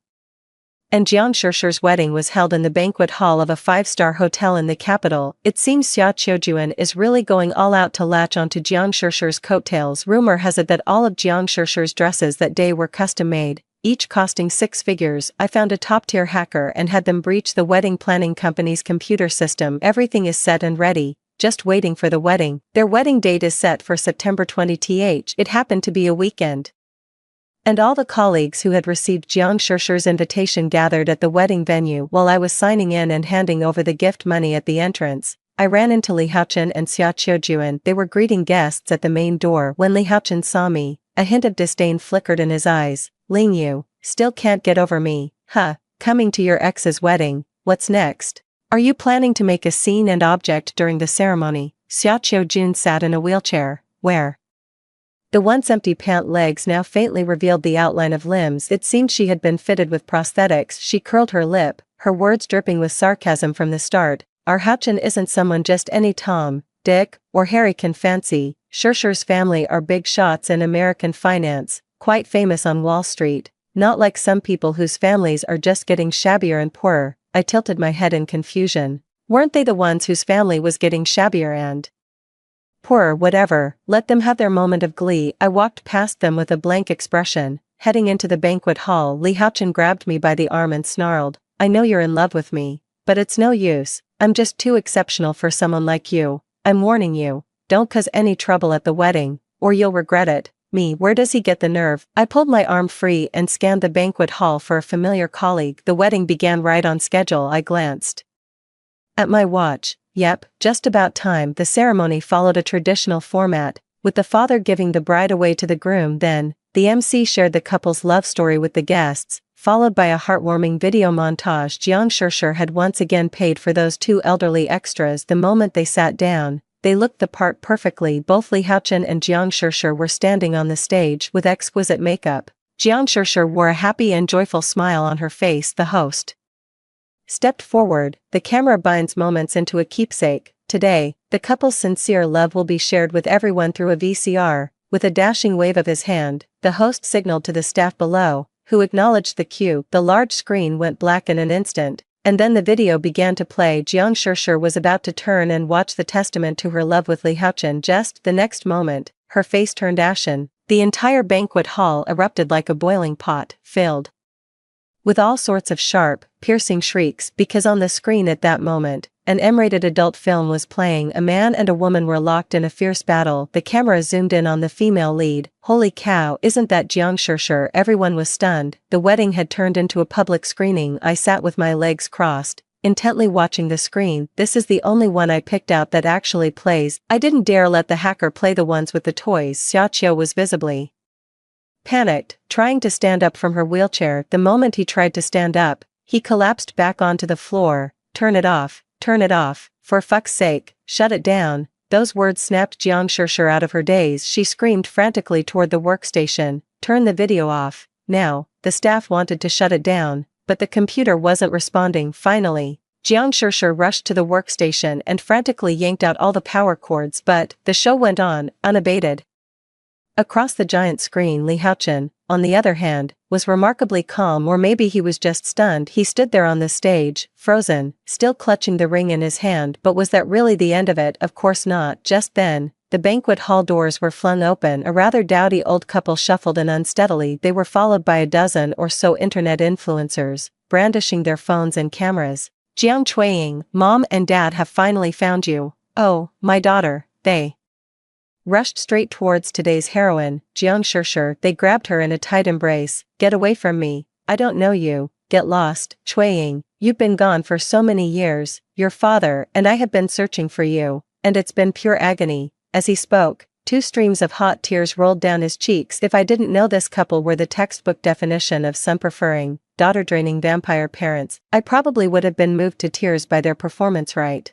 and Jiang Shishir's wedding was held in the banquet hall of a 5-star hotel in the capital. It seems Xiaqiu Jun is really going all out to latch onto Jiang Shishir's coattails. Rumor has it that all of Jiang Shishir's dresses that day were custom-made, each costing 6 figures. I found a top-tier hacker and had them breach the wedding planning company's computer system. Everything is set and ready, just waiting for the wedding. Their wedding date is set for September 20th. It happened to be a weekend, and all the colleagues who had received Jiang Shishir's invitation gathered at the wedding venue. While I was signing in and handing over the gift money at the entrance, I ran into Li Haochen and Xiaqiu Jun. They were greeting guests at the main door. When Li Haochen saw me, a hint of disdain flickered in his eyes. Ling, you still can't get over me, huh? Coming to your ex's wedding, what's next? Are you planning to make a scene and object during the ceremony? Xiaqiu Jun sat in a wheelchair, where the once empty pant legs now faintly revealed the outline of limbs. It seemed she had been fitted with prosthetics. She curled her lip, her words dripping with sarcasm from the start. Our Haochen isn't someone just any Tom, Dick, or Harry can fancy. Shishir's family are big shots in American finance, quite famous on Wall Street, not like some people whose families are just getting shabbier and poorer. I tilted my head in confusion. Weren't they the ones whose family was getting shabbier and poorer? Whatever, let them have their moment of glee. I walked past them with a blank expression, heading into the banquet hall. Li Haochen grabbed me by the arm and snarled, I know you're in love with me, but it's no use. I'm just too exceptional for someone like you. I'm warning you, don't cause any trouble at the wedding, or you'll regret it. Me, where does he get the nerve? I pulled my arm free and scanned the banquet hall for a familiar colleague. The wedding began right on schedule. I glanced at my watch. Yep, just about time. The ceremony followed a traditional format, with the father giving the bride away to the groom. Then, the MC shared the couple's love story with the guests, followed by a heartwarming video montage. Jiang Shishir had once again paid for those two elderly extras. The moment they sat down, they looked the part perfectly. Both Li Haochen and Jiang Shishir were standing on the stage with exquisite makeup. Jiang Shishir wore a happy and joyful smile on her face. The host stepped forward. The camera binds moments into a keepsake. Today, the couple's sincere love will be shared with everyone through a VCR. With a dashing wave of his hand, the host signaled to the staff below, who acknowledged the cue. The large screen went black in an instant, and then the video began to play. Jiang Shishir was about to turn and watch the testament to her love with Li Haochen. Just the next moment, her face turned ashen. The entire banquet hall erupted like a boiling pot, filled with all sorts of sharp, piercing shrieks, because on the screen at that moment, an M-rated adult film was playing. A man and a woman were locked in a fierce battle. The camera zoomed in on the female lead. Holy cow, isn't that Jiang Shishir? Everyone was stunned. The wedding had turned into a public screening. I sat with my legs crossed, intently watching the screen. This is the only one I picked out that actually plays. I didn't dare let the hacker play the ones with the toys. Xiaoqiu was visibly panicked, trying to stand up from her wheelchair. The moment he tried to stand up, he collapsed back onto the floor. Turn it off, for fuck's sake, shut it down. Those words snapped Jiang Shishir out of her daze. She screamed frantically toward the workstation. Turn the video off, now. The staff wanted to shut it down, but the computer wasn't responding. Finally, Jiang Shishir rushed to the workstation and frantically yanked out all the power cords, but the show went on, unabated. Across the giant screen, Li Haochen, on the other hand, was remarkably calm, or maybe he was just stunned. He stood there on the stage, frozen, still clutching the ring in his hand. But was that really the end of it? Of course not. Just then, the banquet hall doors were flung open. A rather dowdy old couple shuffled in unsteadily. They were followed by a dozen or so internet influencers, brandishing their phones and cameras. Jiang Chuiying, Mom and Dad have finally found you. Oh, my daughter, they rushed straight towards today's heroine, Jiang Shishir. They grabbed her in a tight embrace. Get away from me. I don't know you. Get lost, Chuiying. You've been gone for so many years. Your father and I have been searching for you, and it's been pure agony. As he spoke, 2 streams of hot tears rolled down his cheeks. If I didn't know this couple were the textbook definition of son-preferring, daughter-draining vampire parents, I probably would have been moved to tears by their performance. Right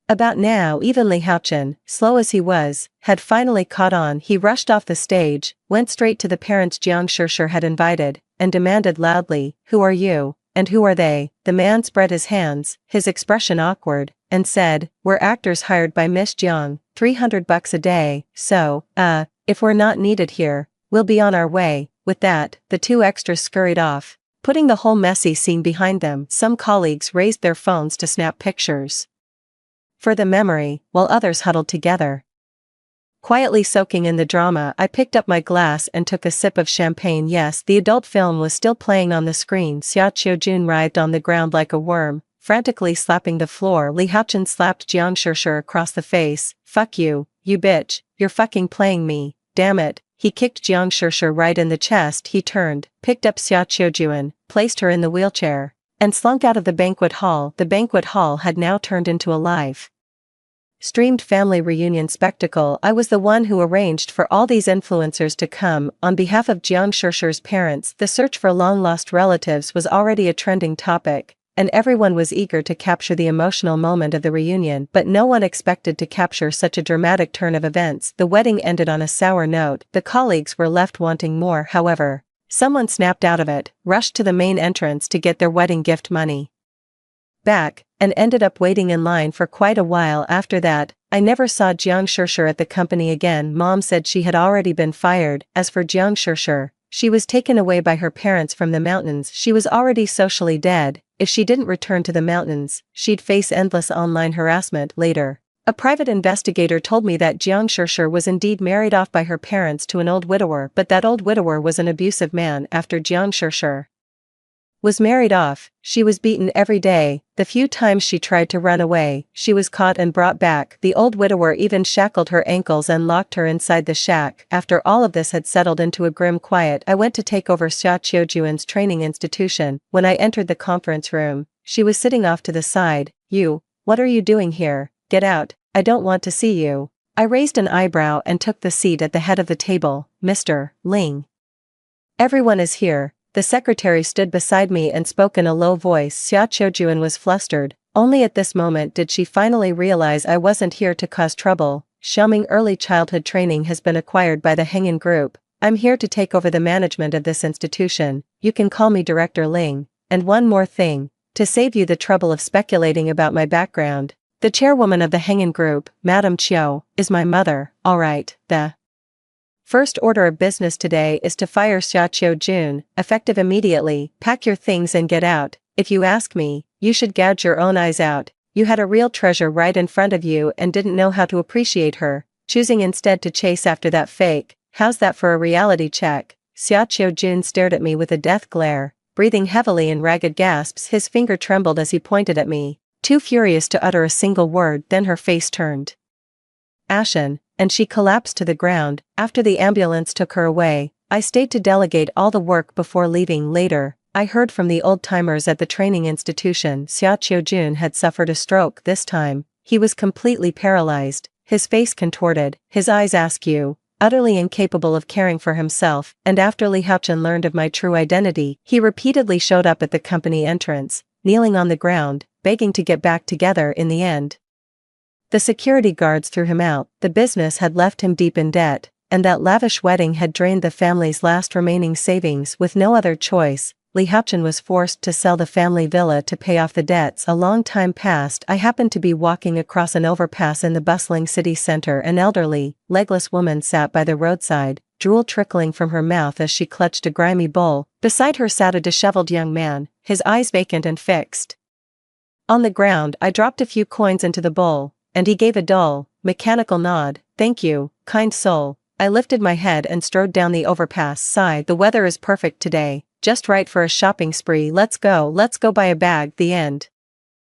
about now, even Li Haochen, slow as he was, had finally caught on. He rushed off the stage, went straight to the parents Jiang Shishir had invited, and demanded loudly, "Who are you, and who are they?" The man spread his hands, his expression awkward, and said, "We're actors hired by Miss Jiang, $300 a day, so, if we're not needed here, we'll be on our way." With that, the 2 extras scurried off, putting the whole messy scene behind them. Some colleagues raised their phones to snap pictures for the memory, while others huddled together, quietly soaking in the drama. I picked up my glass and took a sip of champagne. Yes, the adult film was still playing on the screen. Xiaoqiu Jun writhed on the ground like a worm, frantically slapping the floor. Li Haochen slapped Jiang Shishir across the face. "Fuck you, you bitch, you're fucking playing me, damn it." He kicked Jiang Shishir right in the chest. He turned, picked up Xiaoqiu Jun, placed her in the wheelchair, and slunk out of the banquet hall. The banquet hall had now turned into a live streamed family reunion spectacle. I was the one who arranged for all these influencers to come. On behalf of Jiang Shishir's parents, the search for long-lost relatives was already a trending topic, and everyone was eager to capture the emotional moment of the reunion, but no one expected to capture such a dramatic turn of events. The wedding ended on a sour note. The colleagues were left wanting more. However, someone snapped out of it, rushed to the main entrance to get their wedding gift money back, and ended up waiting in line for quite a while. After that, I never saw Jiang Shishir at the company again. Mom said she had already been fired. As for Jiang Shishir, she was taken away by her parents from the mountains. She was already socially dead. If she didn't return to the mountains, she'd face endless online harassment. Later, a private investigator told me that Jiang Shishir was indeed married off by her parents to an old widower, but that old widower was an abusive man. After Jiang Shishir Was married off, she was beaten every day, the few times she tried to run away, she was caught and brought back. The old widower even shackled her ankles and locked her inside the shack. After all of this had settled into a grim quiet, I went to take over Xia Qiujuan's training institution. When I entered the conference room, she was sitting off to the side. You, what are you doing here? Get out, I don't want to see you. I raised an eyebrow and took the seat at the head of the table. Mr. Ling. Everyone is here. The secretary stood beside me and spoke in a low voice. Xia Qiujuan was flustered. Only at this moment did she finally realize I wasn't here to cause trouble. Xiaoming early childhood training has been acquired by the Hengyan Group. I'm here to take over the management of this institution. You can call me Director Ling. And one more thing, to save you the trouble of speculating about my background. The chairwoman of the Hengyan Group, Madame Qiu, is my mother. Alright, the first order of business today is to fire Xia Qiujun, effective immediately. Pack your things and get out. If you ask me, you should gouge your own eyes out. You had a real treasure right in front of you and didn't know how to appreciate her, choosing instead to chase after that fake. How's that for a reality check? Xia Qiujun stared at me with a death glare, breathing heavily in ragged gasps. His finger trembled as he pointed at me, too furious to utter a single word. Then her face turned ashen, and she collapsed to the ground. After the ambulance took her away, I stayed to delegate all the work before leaving. Later, I heard from the old-timers at the training institution Xia Qiujun had suffered a stroke. This time, he was completely paralyzed, his face contorted, his eyes askew, utterly incapable of caring for himself. And after Li Haochen learned of my true identity, he repeatedly showed up at the company entrance, kneeling on the ground, begging to get back together. In the end, the security guards threw him out. The business had left him deep in debt, and that lavish wedding had drained the family's last remaining savings. With no other choice, Li Haochen was forced to sell the family villa to pay off the debts. A long time passed. I happened to be walking across an overpass in the bustling city center. An elderly, legless woman sat by the roadside, drool trickling from her mouth as she clutched a grimy bowl. Beside her sat a disheveled young man, his eyes vacant and fixed on the ground. I dropped a few coins into the bowl, and he gave a dull, mechanical nod. Thank you, kind soul. I lifted my head and strode down the overpass. Sigh, the weather is perfect today, just right for a shopping spree. Let's go buy a bag. The end.